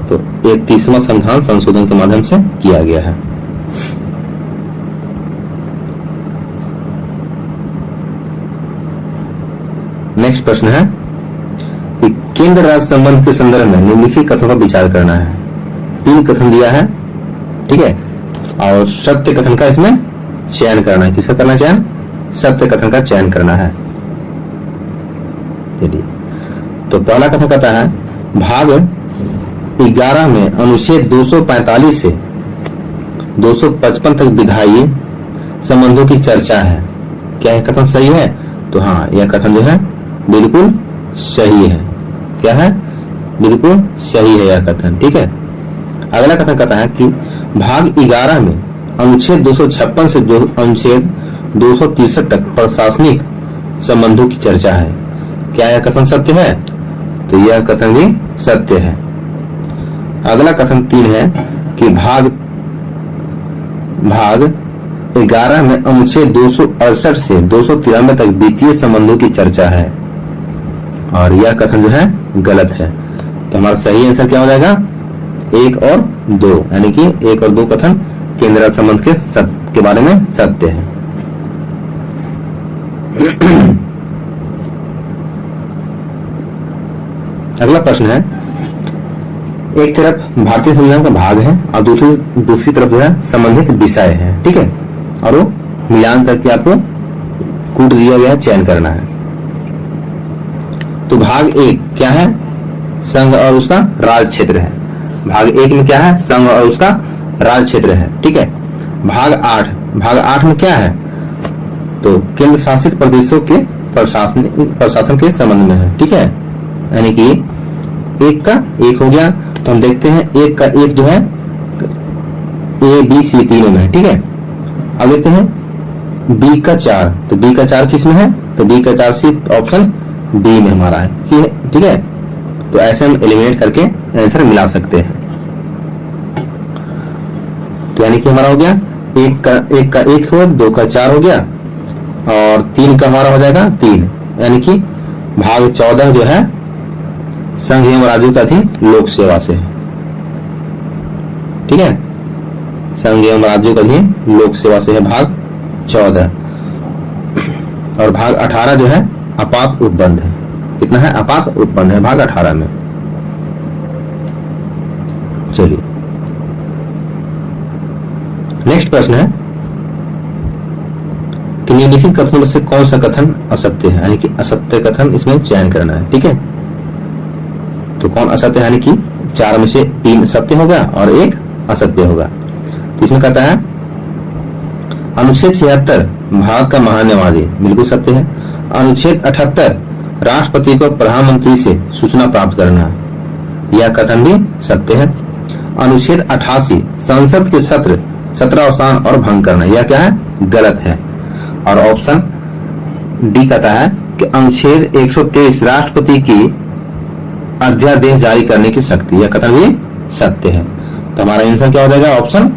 तो 31वां संविधान संशोधन के माध्यम से किया गया है। नेक्स्ट प्रश्न है कि केंद्र राज्य संबंध के संदर्भ में निम्नलिखित कथनों पर विचार करना है। 3 कथन दिया है, ठीक है, और सत्य कथन का इसमें चयन करना है। किसका करना चयन? सत्य कथन का चयन करना है। चलिए, तो पहला कथन कहता है भाग 11 में अनुच्छेद 245 से 255 तक विधायी संबंधों की चर्चा है। क्या यह कथन सही है? तो हाँ, यह कथन जो है बिल्कुल सही है। क्या है? बिल्कुल सही है यह कथन। ठीक है, अगला कथन कहता है कि भाग 11 में अनुच्छेद 256 से अनुच्छेद 263 तक प्रशासनिक संबंधों की चर्चा है। क्या यह कथन सत्य है? तो यह कथन भी सत्य है। अगला कथन 3 है कि भाग 11 में अनुच्छेद 268 से 293 तक वित्तीय संबंधों की चर्चा है, और यह कथन जो है गलत है। तो हमारा सही आंसर क्या हो जाएगा? 1 और 2, यानी कि 1 और 2 कथन केंद्र राज्य संबंध के बारे में सत्य है। अगला प्रश्न है, एक तरफ भारतीय संविधान का भाग है और दूसरी तरफ जो है संबंधित विषय है। ठीक है, और वो मिलान करके आपको कूट दिया गया, चयन करना है। तो भाग 1 क्या है? संघ और उसका राज्य क्षेत्र है। भाग 1 में क्या है? संघ और उसका राज्य क्षेत्र है। ठीक है, भाग 8 में क्या है? तो केंद्र शासित प्रदेशों के प्रशासन के संबंध में है। ठीक है, यानी कि 1 का 1 हो गया। तो हम देखते हैं 1 का 1 जो है A, B, C तीनों में है। ठीक है, अब देखते हैं B का 4। तो B का 4 किस में है? तो B का 4 सिर्फ ऑप्शन B में हमारा है। ठीक है, तो ऐसे हम एलिमिनेट करके आंसर मिला सकते हैं। तो यानी कि हमारा हो गया 1 का 1 हो, 2 का 4 हो गया, और 3 का हमारा हो जाएगा 3। यानी कि भाग 14 जो है संघ एवं राज्यों का अधीन लोक सेवा से है। ठीक है, संघ एवं राज्यों का अधीन लोक सेवा से है भाग 14, और भाग 18 जो है आपात उपबंध है। कितना है? आपात उपबंध है भाग 18 में। चलिए, नेक्स्ट प्रश्न है कि निम्नलिखित कथनों में से कौन सा कथन असत्य है? यानी कि असत्य कथन इसमें चयन करना है। ठीक है, तो कौन असत्य है? यानी कि 4 में से 3 सत्य होगा और 1 असत्य होगा। तो इसमें कहता है अनुच्छेद 76 भारत का महान्यायवादी, बिल्कुल सत्य है। अनुच्छेद 78 राष्ट्रपति को प्रधानमंत्री से सूचना प्राप्त करना, यह कथन भी सत्य है। अनुच्छेद 88 संसद के सत्र 17 अवसान और भंग करना, यह क्या है? गलत है। और ऑप्शन डी कहता है कि अनुच्छेद 123 राष्ट्रपति की अध्यादेश जारी करने की शक्ति, यह कथन भी सत्य है। तो हमारा आंसर क्या हो जाएगा? ऑप्शन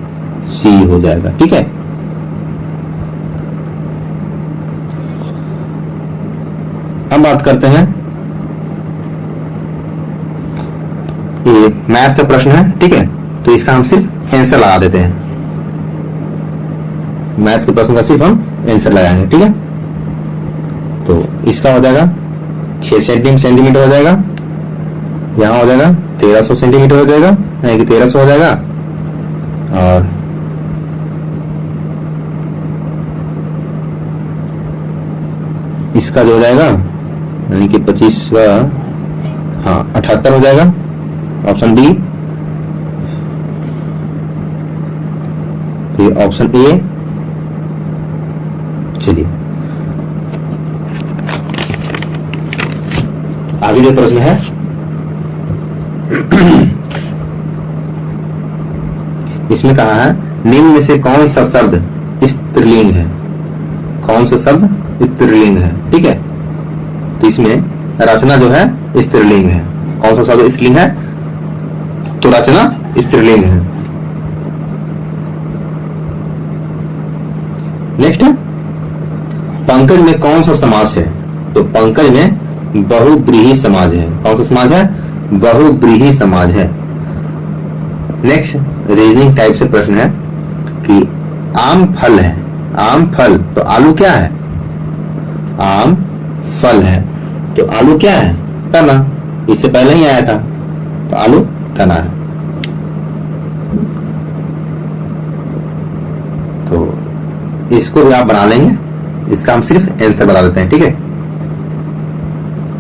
सी हो जाएगा। ठीक है, अब बात करते हैं, ये मैथ का प्रश्न है। ठीक है, तो इसका हम सिर्फ आंसर लगा देते हैं। मैथ के प्रश्न का सिर्फ हम आंसर लगाएंगे। ठीक है, तो इसका हो जाएगा 6 सेंटीमीटर हो जाएगा, यहाँ हो जाएगा 1300 सेंटीमीटर हो जाएगा, यानी कि 1300 हो जाएगा। और इसका जो हो जाएगा यानी कि 25 का, हाँ 78 हो जाएगा, ऑप्शन बी। फिर ऑप्शन ए। चलिए आगे जो प्रश्न है इसमें कहा है निम्न में से कौन सा शब्द स्त्रीलिंग है, कौन सा शब्द स्त्रीलिंग है। ठीक है, तो इसमें रचना जो है स्त्रीलिंग है। कौन सा शब्द स्त्रीलिंग है, तो रचना स्त्रीलिंग है। नेक्स्ट है पंकज में कौन सा समास है, तो पंकज में बहुब्रीहि समाज है। कौन सा समाज है, बहुब्रीहि समाज है। नेक्स्ट रीजनिंग टाइप से प्रश्न है कि आम फल है, आम फल, तो आलू क्या है, आम फल है, तो आलू क्या है, तना। इससे पहले ही आया था, तो आलू तना है। तो इसको भी आप बना लेंगे, इसका हम सिर्फ आंसर बता देते हैं। ठीक है,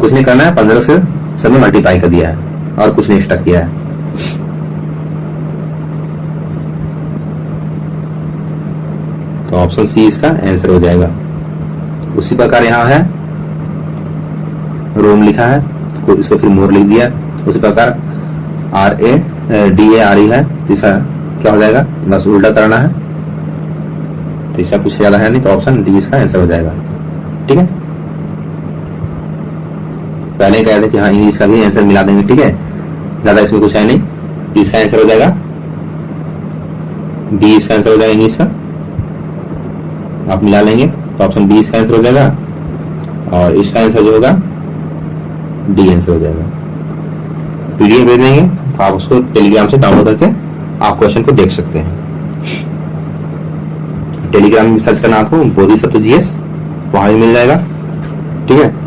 कुछ नहीं करना है, 15 से सब में मल्टीप्लाई कर दिया है और कुछ नहीं एक्स्ट्रा किया है। तो ऑप्शन सी इसका आंसर हो जाएगा। उसी प्रकार यहाँ है रोम लिखा है, तो इसको फिर मोर लिख दिया। उसी प्रकार RADARE है, इसका क्या हो जाएगा, बस उल्टा करना है। तो इसका कुछ ज्यादा है नहीं, तो ऑप्शन डी इसका आंसर हो जाएगा। ठीक है, पहले कह रहे थे कि हाँ इंग्लिश का भी आंसर मिला देंगे। ठीक है, ज्यादा इसमें कुछ है नहीं, इसका आंसर हो जाएगा बी, इसका आंसर हो जाएगा इंग्लिश का। आप मिला लेंगे तो ऑप्शन बी इसका आंसर हो जाएगा, और इसका आंसर जो होगा डी आंसर हो जाएगा। पीडीएफ भेज देंगे, तो आप उसको टेलीग्राम से डाउनलोड करके आप क्वेश्चन को देख सकते हैं। टेलीग्राम में सर्च करना आपको बोधिसत्व जीएस, वहां भी मिल जाएगा। ठीक है,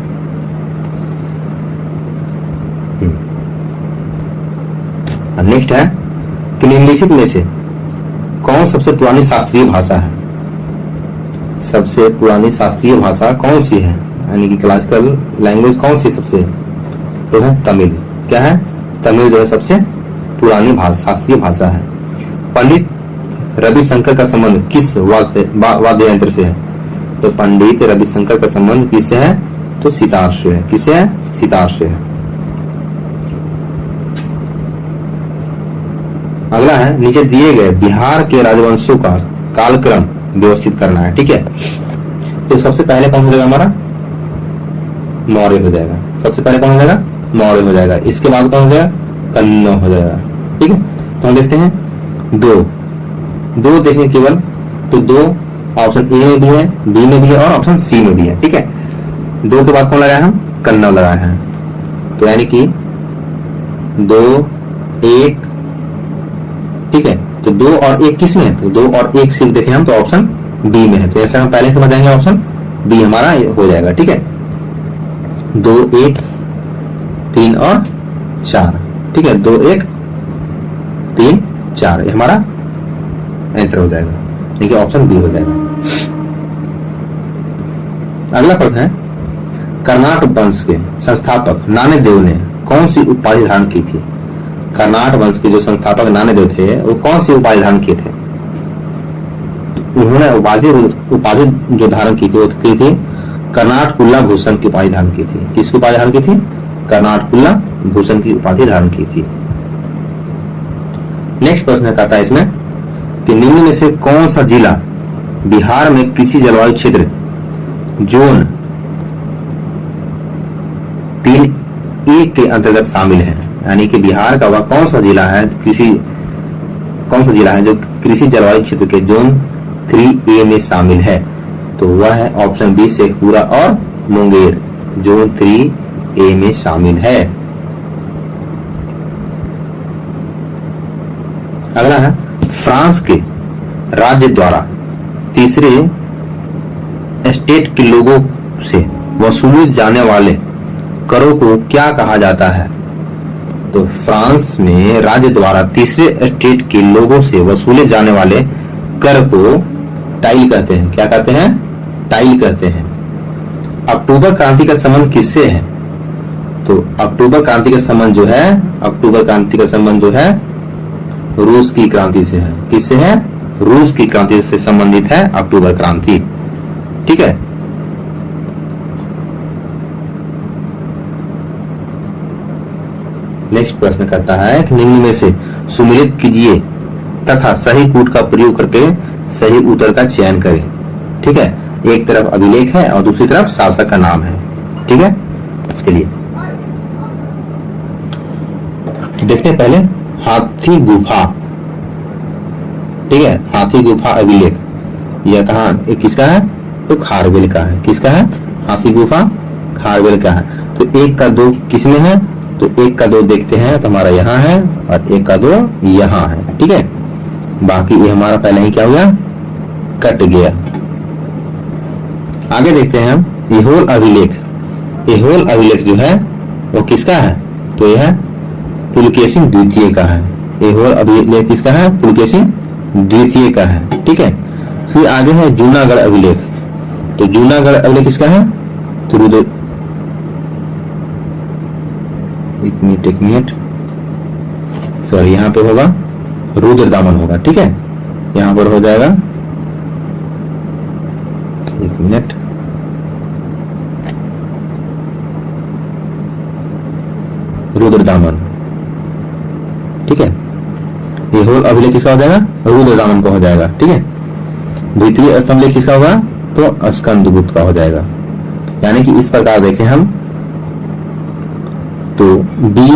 नेक्स्ट है कि निम्नलिखित में से कौन सबसे पुरानी शास्त्रीय भाषा है, सबसे पुरानी शास्त्रीय भाषा कौन सी है, यानी कि क्लासिकल लैंग्वेज कौन सी सबसे, तो है तमिल। क्या है, तमिल जो है सबसे पुरानी भाषा, शास्त्रीय भाषा है। पंडित रविशंकर का संबंध किस वाद्य यंत्र से है, तो पंडित रविशंकर का संबंध किससे है, तो सितार से है। किससे है, सितार से है। अगला है नीचे दिए गए बिहार के राजवंशों का कालक्रम व्यवस्थित करना है। ठीक है, तो सबसे पहले कौन हो जाएगा हमारा, मौर्य हो जाएगा। सबसे पहले कौन हो जाएगा, मौर्य हो जाएगा। इसके बाद कौन हो जाएगा, कन्नौ हो जाएगा। ठीक है, तो हम देखते हैं दो देखें केवल, तो दो ऑप्शन ए में भी है, बी में भी है और ऑप्शन सी में भी है। ठीक है, दो के बाद कौन लगाया, हम कन्नौ लगाए हैं। तो यानी कि 2 1, ठीक है, तो 2 और 1 किस में है, तो 2 और 1 सिर्फ देखें हम तो ऑप्शन बी में है। तो ऐसे हम पहले समझ जाएंगे, ऑप्शन बी हमारा हो जाएगा। ठीक है, 2 1 3 और 4। ठीक है, 2 1 3 4 ये हमारा आंसर हो जाएगा। ठीक है, ऑप्शन बी हो जाएगा। अगला प्रश्न है कर्नाट वंश के संस्थापक नामदेव ने कौन सी उपाधि धारण की थी। कर्नाट वंश के जो संस्थापक नामदेव थे वो कौन सी उपाधि धारण किए थे, उन्होंने उपाधि जो धारण की थी वो की थी कर्नाट कुल्ला भूषण की उपाधि धारण की थी। किसकी उपाधि धारण की थी, कर्नाट कुल्ला भूषण की उपाधि धारण की थी। नेक्स्ट प्रश्न कहता है इसमें कि निम्न में से कौन सा जिला बिहार में कृषि जलवायु क्षेत्र जोन 3A के अंतर्गत शामिल है। यानी कि बिहार का वह कौन सा जिला है, कौन सा जिला है जो कृषि जलवायु क्षेत्र के जोन 3A में शामिल है, तो वह है ऑप्शन बी शेखपुरा और मुंगेर जोन 3A में शामिल है। अगला है फ्रांस के राज्य द्वारा तीसरे स्टेट के लोगों से वसूले जाने वाले करों को क्या कहा जाता है। तो फ्रांस में राज्य द्वारा तीसरे स्टेट के लोगों से वसूले जाने वाले कर को टाइल कहते हैं। क्या कहते हैं? टाइल कहते हैं। अक्टूबर क्रांति का संबंध किससे है? तो अक्टूबर क्रांति का संबंध जो है, अक्टूबर क्रांति का संबंध जो है रूस की क्रांति से है। किससे है? रूस की क्रांति से संबंधित है अक्टूबर क्रांति। ठीक है। नेक्स्ट प्रश्न कहता है कि निम्न में से सुमेलित कीजिए तथा सही कूट का प्रयोग करके सही उत्तर का चयन करें। ठीक है। एक तरफ अभिलेख है और दूसरी तरफ शासक का नाम है। ठीक है। चलिए देखते हैं पहले हाथी गुफा। ठीक है। हाथी गुफा अभिलेख यह कहाँ, किसका है? तो खारवेल का है। किसका है? हाथी गुफा खारवेल का है। तो 1 का 2 किसमें है? तो 1 का 2 देखते हैं तो हमारा यहाँ है और 1 का 2 यहाँ है। ठीक है। बाकी ये हमारा पहले ही क्या हो गया? कट गया। आगे देखते हैं हम ऐहोल अभिलेख। ऐहोल अभिलेख जो है वो किसका है? तो यह पुलकेशिन द्वितीय का है। ऐहोल अभिलेख किसका है? पुलकेशिन द्वितीय का है। ठीक है। फिर आगे है जूनागढ़ अभिलेख। तो जूनागढ़ अभिलेख किसका है? तो रुद्र, एक मिनट सॉरी, यहाँ पे होगा रुद्रदामन होगा। ठीक है। यहाँ पर हो जाएगा, एक मिनट, रुद्रदामन। ठीक है। ऐहोल अभिलेख किसका हो जाएगा? रुद्रदामन का हो जाएगा। ठीक है। भीतरी स्तंभ किसका होगा? तो स्कंदगुप्त का हो जाएगा। यानी कि इस प्रकार देखें हम तो बी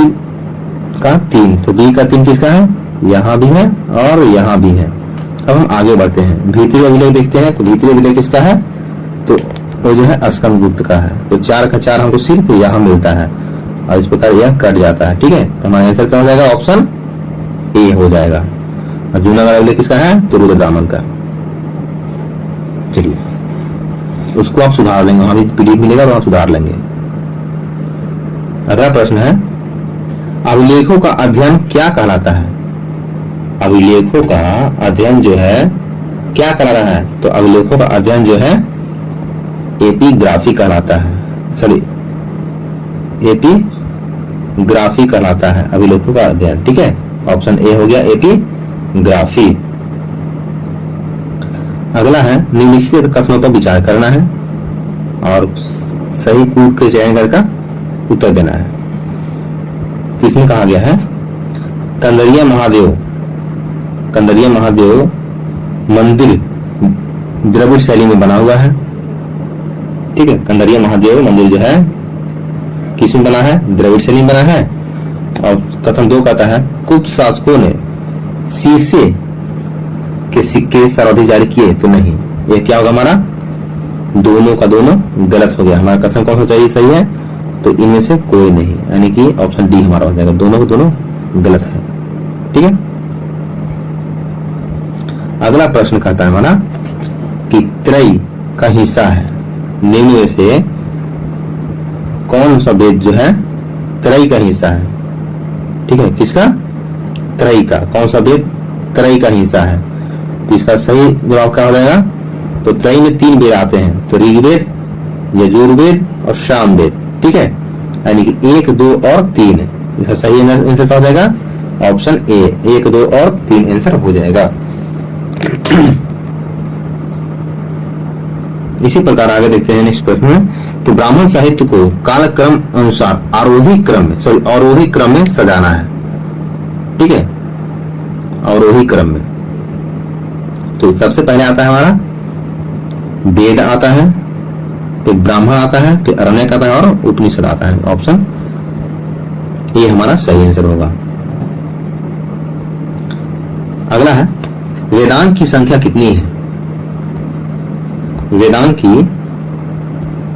का 3, तो बी का 3 किसका है? यहाँ भी है और यहाँ भी है। अब हम आगे बढ़ते हैं, भीतरी अभिलेख देखते हैं। तो भीतरी अभिलेख किसका है? तो वो जो है स्कंदगुप्त का है। तो 4 का 4 हमको सिर्फ यहाँ मिलता है और इस प्रकार यह कट जाता है। ठीक है। तो हमारा आंसर क्या हो जाएगा? ऑप्शन ए हो जाएगा। और जूनागढ़ अभिलेख किसका है? तो रुद्रदामन का। चलिए उसको आप सुधार लेंगे, वहां भी पीडीएफ मिलेगा तो आप सुधार लेंगे। अगला प्रश्न है अभिलेखों का अध्ययन क्या कहलाता है? अभिलेखों का अध्ययन जो है क्या कहलाता है? तो अभिलेखों का अध्ययन जो है एपिग्राफी कहलाता है। सॉरी, एपिग्राफी कहलाता है अभिलेखों का अध्ययन। ठीक है। ऑप्शन ए हो गया एपिग्राफी। अगला है निम्नलिखित कथनों पर विचार करना है और सही कूट के चयन करके उत्तर देना है। इसमें कहा गया है कंदरिया महादेव मंदिर द्रविड़ शैली में बना हुआ है। ठीक है। कंदरिया महादेव मंदिर जो है किसमें बना है? द्रविड़ शैली में बना है। और कथन 2 कहता है गुप्त शासकों ने शीशे के सिक्के सर्वाधिक जारी किए तो नहीं। ये क्या होगा हमारा? दोनों का दोनों गलत हो गया। हमारा कथन कौन सा चाहिए? सही है। तो इनमें से कोई नहीं, यानी कि ऑप्शन डी हमारा हो जाएगा। दोनों का दोनों गलत है। ठीक है। अगला प्रश्न कहता है हमारा कि त्रयी का हिस्सा है निम्न में से कौन सा वेद जो है त्रयी का हिस्सा है? ठीक है। किसका? त्रयी का। कौन सा वेद त्रयी का हिस्सा है? तो इसका सही जवाब क्या हो जाएगा? तो त्रयी में 3 वेद आते हैं। तो ऋग्वेद, यजुर्वेद और सामवेद। ठीक है। यानी कि 1, 2 और 3। इसका सही आंसर क्या हो जाएगा? ऑप्शन ए 1, 2 और 3 आंसर हो जाएगा। इसी प्रकार आगे देखते हैं नेक्स्ट प्रश्न में। तो ब्राह्मण साहित्य को कालक्रम अनुसार आरोही क्रम में सजाना है। ठीक है। आरोही क्रम में तो सबसे पहले आता है हमारा वेद आता है, फिर ब्राह्मण आता है, फिर अरण्यक आता है और उपनिषद आता है। ऑप्शन ए हमारा सही आंसर होगा। अगला है वेदांग की संख्या कितनी है? वेदांग की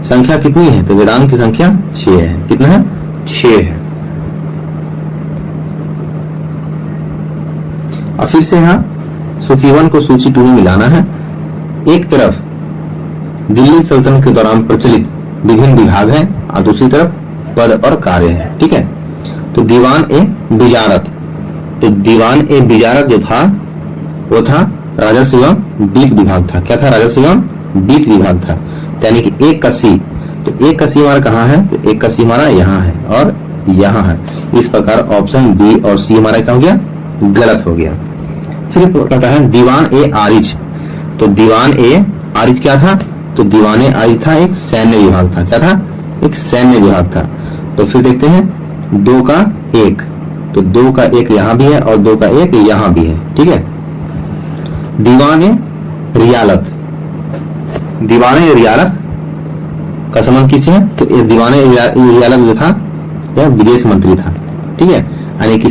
संख्या कितनी है? तो वेदांग की संख्या 6 है। कितना है? 6 है। और फिर से यहाँ सूची 1 को सूची 2 में मिलाना है। एक तरफ दिल्ली सल्तनत के दौरान प्रचलित विभिन्न विभाग हैं और दूसरी तरफ पद और कार्य है। ठीक है। तो दीवान ए बिजारत, तो दीवान ए बिजारत जो था वो था राजस्व एवं वित्त विभाग था। क्या था? राजस्व एवं वित्त विभाग था। यानी कि एक कसी, तो एक कसी हमारा कहाँ है? तो एक कसी हमारा यहाँ है और यहाँ है। इस प्रकार ऑप्शन बी और सी हमारा क्या हो गया? गलत हो गया। फिर कहता है दीवान ए आरिज, तो दीवान ए आरिज क्या था? तो दीवान ए आरिज था एक सैन्य विभाग था। क्या था? एक सैन्य विभाग था। तो फिर देखते हैं 2 का 1, तो 2 का 1 यहाँ भी है और 2 का 1 यहाँ भी है। ठीक है। दीवान ए रियालत, दीवान ए रियालत का संबंध किससे है? तो ये दीवान ए रियालत जो था यह विदेश मंत्री था। ठीक है। यानी कि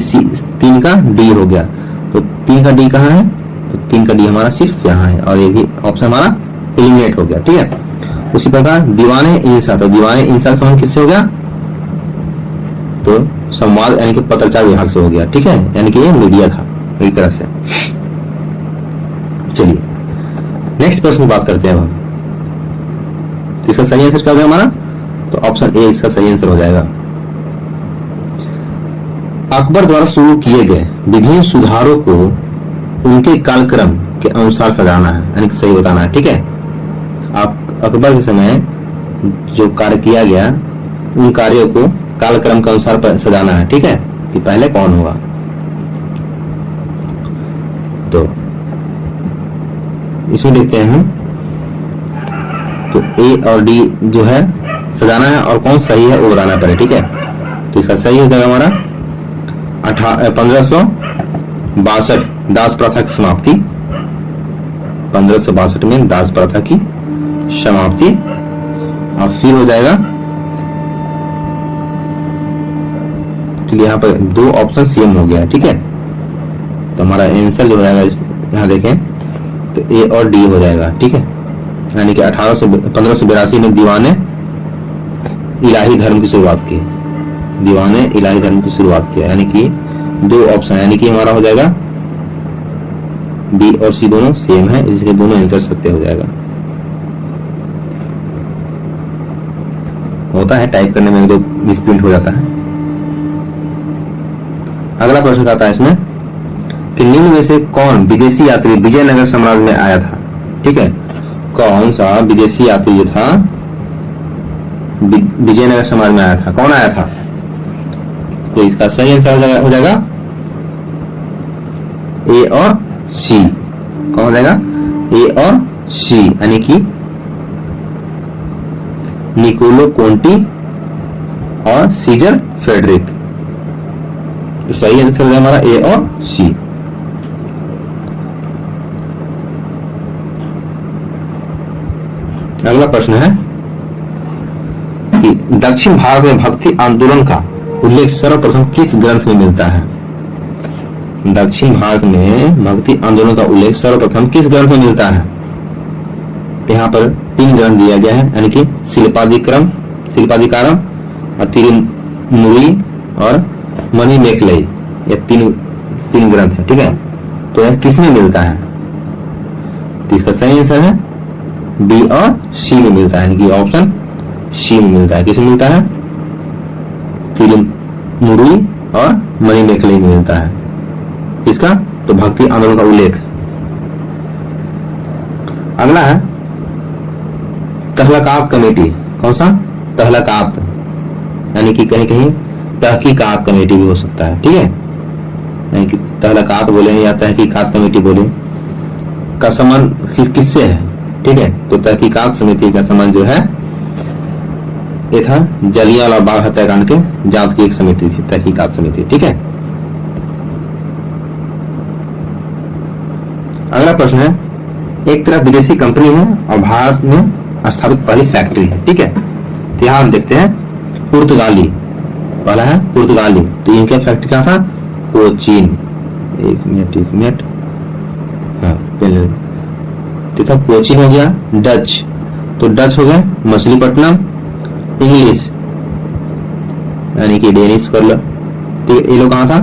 3 का डी हो गया। तो 3 का डी कहाँ है? तो 3 का डी हमारा सिर्फ यहाँ है और ये भी ऑप्शन हमारा एलिमिनेट हो गया। ठीक है। उसी प्रकार दीवाने इंसा, तो दीवाने इंसा का संबंध किससे हो गया? तो संवाद यानी कि पत्रचार विभाग से हो गया। ठीक है। यानी कि ये मीडिया था एक तरह से। चलिए नेक्स्ट प्रश्न बात करते हैं अब हम। इसका सही आंसर क्या हो जाएगा हमारा? तो ऑप्शन ए इसका सही आंसर हो जाएगा। अकबर द्वारा शुरू किए गए विभिन्न सुधारों को उनके कालक्रम के अनुसार सजाना है, यानी कि सही बताना है। ठीक है। आप अकबर के समय जो कार्य किया गया उन कार्यों को कालक्रम के अनुसार सजाना है। ठीक है। कि पहले कौन होगा। तो इसमें देखते हैं हम, तो ए और डी जो है सजाना है और कौन सही है वो बताना पड़े। ठीक है। तो इसका सही हो जाएगा हमारा 1562 दास प्रथा की समाप्ति, 1562 में दास प्रथा की समाप्ति। और फिर हो जाएगा, चलिए यहाँ पर 2 ऑप्शन सेम हो गया। ठीक है। तो हमारा आंसर जो हो जाएगा यहाँ देखें तो ए और डी हो जाएगा। ठीक है। यानी कि 1582 में दीवाने इलाही धर्म की शुरुआत की, दीवाने इलाही धर्म की शुरुआत किया। यानी कि 2 ऑप्शन, यानी कि हमारा हो जाएगा बी और सी दोनों सेम है, इसलिए दोनों आंसर सत्य हो जाएगा। होता है टाइप करने में 2 मिसप्रिंट हो जाता है। अगला प्रश्न आता है इसमें कि निम्न में से कौन विदेशी यात्री विजयनगर साम्राज्य में आया था? ठीक है। कौन सा विदेशी यात्री जो था विजयनगर साम्राज्य में आया था? कौन आया था? तो इसका सही आंसर हो जाएगा ए और सी। कौन हो जाएगा? ए और सी, यानी कि निकोलो कोंटी और सीजर फेडरिक। तो सही आंसर हो जाएगा हमारा ए और सी। अगला प्रश्न है कि दक्षिण भारत में भक्ति आंदोलन का उल्लेख सर्वप्रथम किस ग्रंथ में मिलता है? दक्षिण भारत में भक्ति आंदोलन का उल्लेख सर्वप्रथम किस ग्रंथ में मिलता है? यहाँ पर 3 ग्रंथ दिया गया है, यानी कि शिल्पाधिकारम और तिरुमुरी और मणिमेखलई, ये 3 ग्रंथ है। ठीक है। तो यह किसमें मिलता है? तो इसका सही आंसर है बी और सी में मिलता है, यानी कि ऑप्शन सी में मिलता है। किसमें मिलता है? तिरुमुरी और मणिमेखलई में मिलता है। इसका तो भक्ति आंदोलन का उल्लेख। अगला है तहलकात कमेटी। कौन सा? तहलकात, यानी कि कहीं कहीं तहकीकात कमेटी भी हो सकता है। ठीक है। यानी कि तहलकात बोले या तहकीकात कमेटी बोले, का संबंध किससे है? ठीक है। तो तहकीकात समिति का संबंध जो है ये था जलियांवाला बाग हत्याकांड के जांच की एक समिति थी, तहकीकात समिति। ठीक है। अगला प्रश्न है, एक तरफ विदेशी कंपनी है और भारत में स्थापित पहली फैक्ट्री है। ठीक है। तो यहां हम देखते हैं पुर्तगाली, पहला है पुर्तगाली। तो इनका फैक्ट्री क्या था? कोचीन। एक मिनट, हाँ पहले तो था कोचीन हो गया। डच, तो डच हो गया मछलीपट्टनम। इंग्लिश यानी कि डेनिश कर लो। तो ये लोग कहाँ था?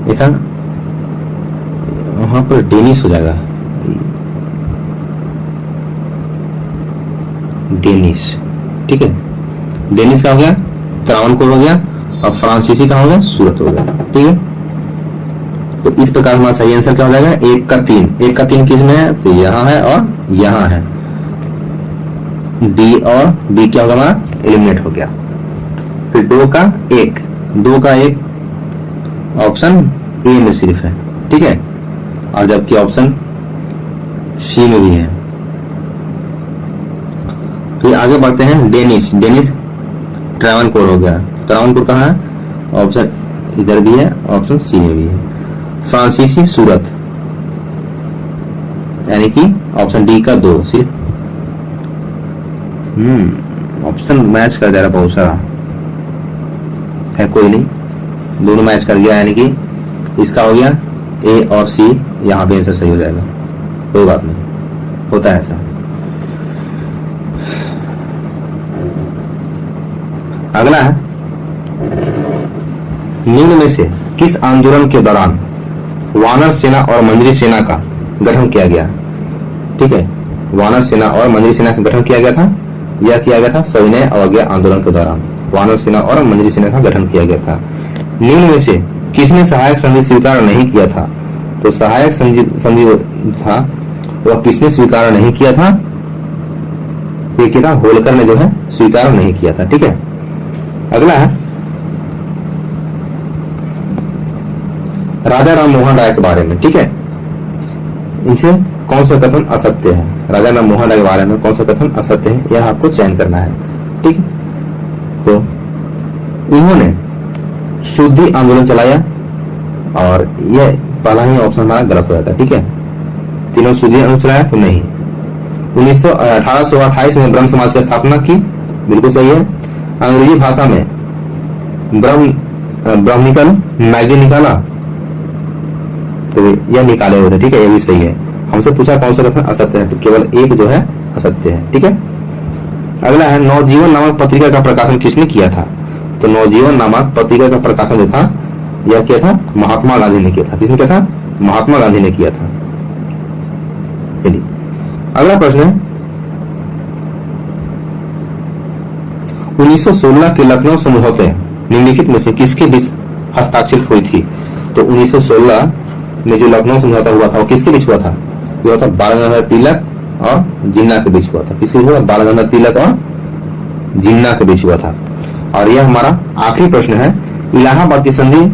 ये था वहां पर डेनिश हो जाएगा, डेनिश। ठीक है। डेनिश का हो गया, त्रावणकोर हो गया और फ्रांसीसी कहाँ हो गया, सूरत हो गया। ठीक है, तो इस प्रकार हमारा सही आंसर क्या हो जाएगा, 1 का 3। 1 का 3 किस में है, तो यहाँ है और यहाँ है। डी और बी क्या होगा हमारा, एलिमिनेट हो गया। फिर 2 का 1 ऑप्शन ए में सिर्फ है। ठीक है, और जबकि ऑप्शन सी में भी है। फिर आगे बढ़ते हैं, डेनिश ट्रावनकोर हो गया। ट्रावनकोर कहाँ है, ऑप्शन इधर भी है, ऑप्शन सी में भी है। फ्रांसीसी सूरत, यानी कि ऑप्शन डी का 2 सिर्फ। ऑप्शन मैच कर जा रहा बहुत सारा है, कोई नहीं, दोनों मैच कर गया, यानी कि इसका हो गया ए और सी, यहाँ पे आंसर सही हो जाएगा। कोई बात नहीं, होता है ऐसा। अगला है, निम्न में से किस आंदोलन के दौरान वानर सेना और मंजरी सेना का गठन किया गया। ठीक है, वानर सेना और मंजरी सेना का गठन किया गया था, यह किया गया था सविनय अवज्ञा आंदोलन के दौरान वानर सेना और मंजरी सेना का गठन किया गया था। निम्न में से किसने सहायक संधि स्वीकार नहीं किया था, तो सहायक संधि था वह किसने स्वीकार नहीं किया था, देखिए था होलकर ने जो है स्वीकार नहीं किया था। ठीक है, अगला है राजा राम मोहन राय के बारे में। ठीक है, इनसे कौन सा कथन असत्य है, राजा राम मोहन राय के बारे में कौन सा कथन असत्य है, यह आपको चयन करना है। ठीक है, तो इन्होंने शुद्धि आंदोलन चलाया, और यह पहला ही ऑप्शन हमारा गलत हो जाता है। ठीक है, तीनों शुद्धि आंदोलन चलाया तो नहीं। 1828 में ब्रह्म समाज की स्थापना की, बिल्कुल सही है। अंग्रेजी भाषा में ब्राह्मणिकल मैगजीन निकाला, तो यह निकाले हुए थे। ठीक है, यह भी सही है। हमसे पूछा कौन सा कथन असत्य है, तो केवल एक जो है असत्य है। ठीक है, अगला है, नवजीवन नामक पत्रिका का प्रकाशन किसने किया था, तो नवजीवन नामक पत्रिका का प्रकाशन जो था यह किया था महात्मा गांधी ने किया था। किसने किया था, महात्मा गांधी ने किया था। चलिए अगला प्रश्न है, 1916 के लखनऊ समझौते निम्नलिखित में से किसके बीच हस्ताक्षरित हुई थी, तो 1916 में जो लखनऊ समझौता हुआ था वो किसके बीच हुआ था, ये हुआ था बाल गंगाधर तिलक और जिन्ना के बीच हुआ था। किसके बीच हुआ, बाल गंगाधर तिलक और जिन्ना के बीच हुआ था। और यह हमारा आखिरी प्रश्न है, इलाहाबाद की संधि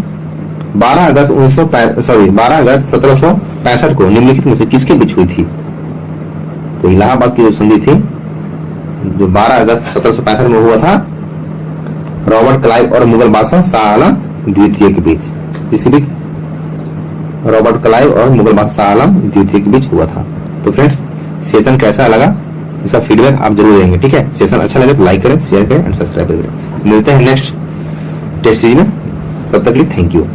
12 अगस्त 1765 को निम्नलिखित में से किसके बीच हुई थी, तो इलाहाबाद की जो संधि थी जो 12 अगस्त 1765 में हुआ था, रॉबर्ट क्लाइव और मुगल बादशाह शाह आलम द्वितीय के बीच। किसके बीच, रॉबर्ट क्लाइव और मुगल बादशाह शाह आलम द्वितीय के बीच हुआ था। तो फ्रेंड्स, सेशन कैसा लगा, इसका फीडबैक आप जरूर देंगे। ठीक है, सेशन अच्छा लगे तो लाइक करें, शेयर करें एंड सब्सक्राइब करें। मिलते हैं नेक्स्ट टेस्ट सीरीज में, तब तक के लिए थैंक यू।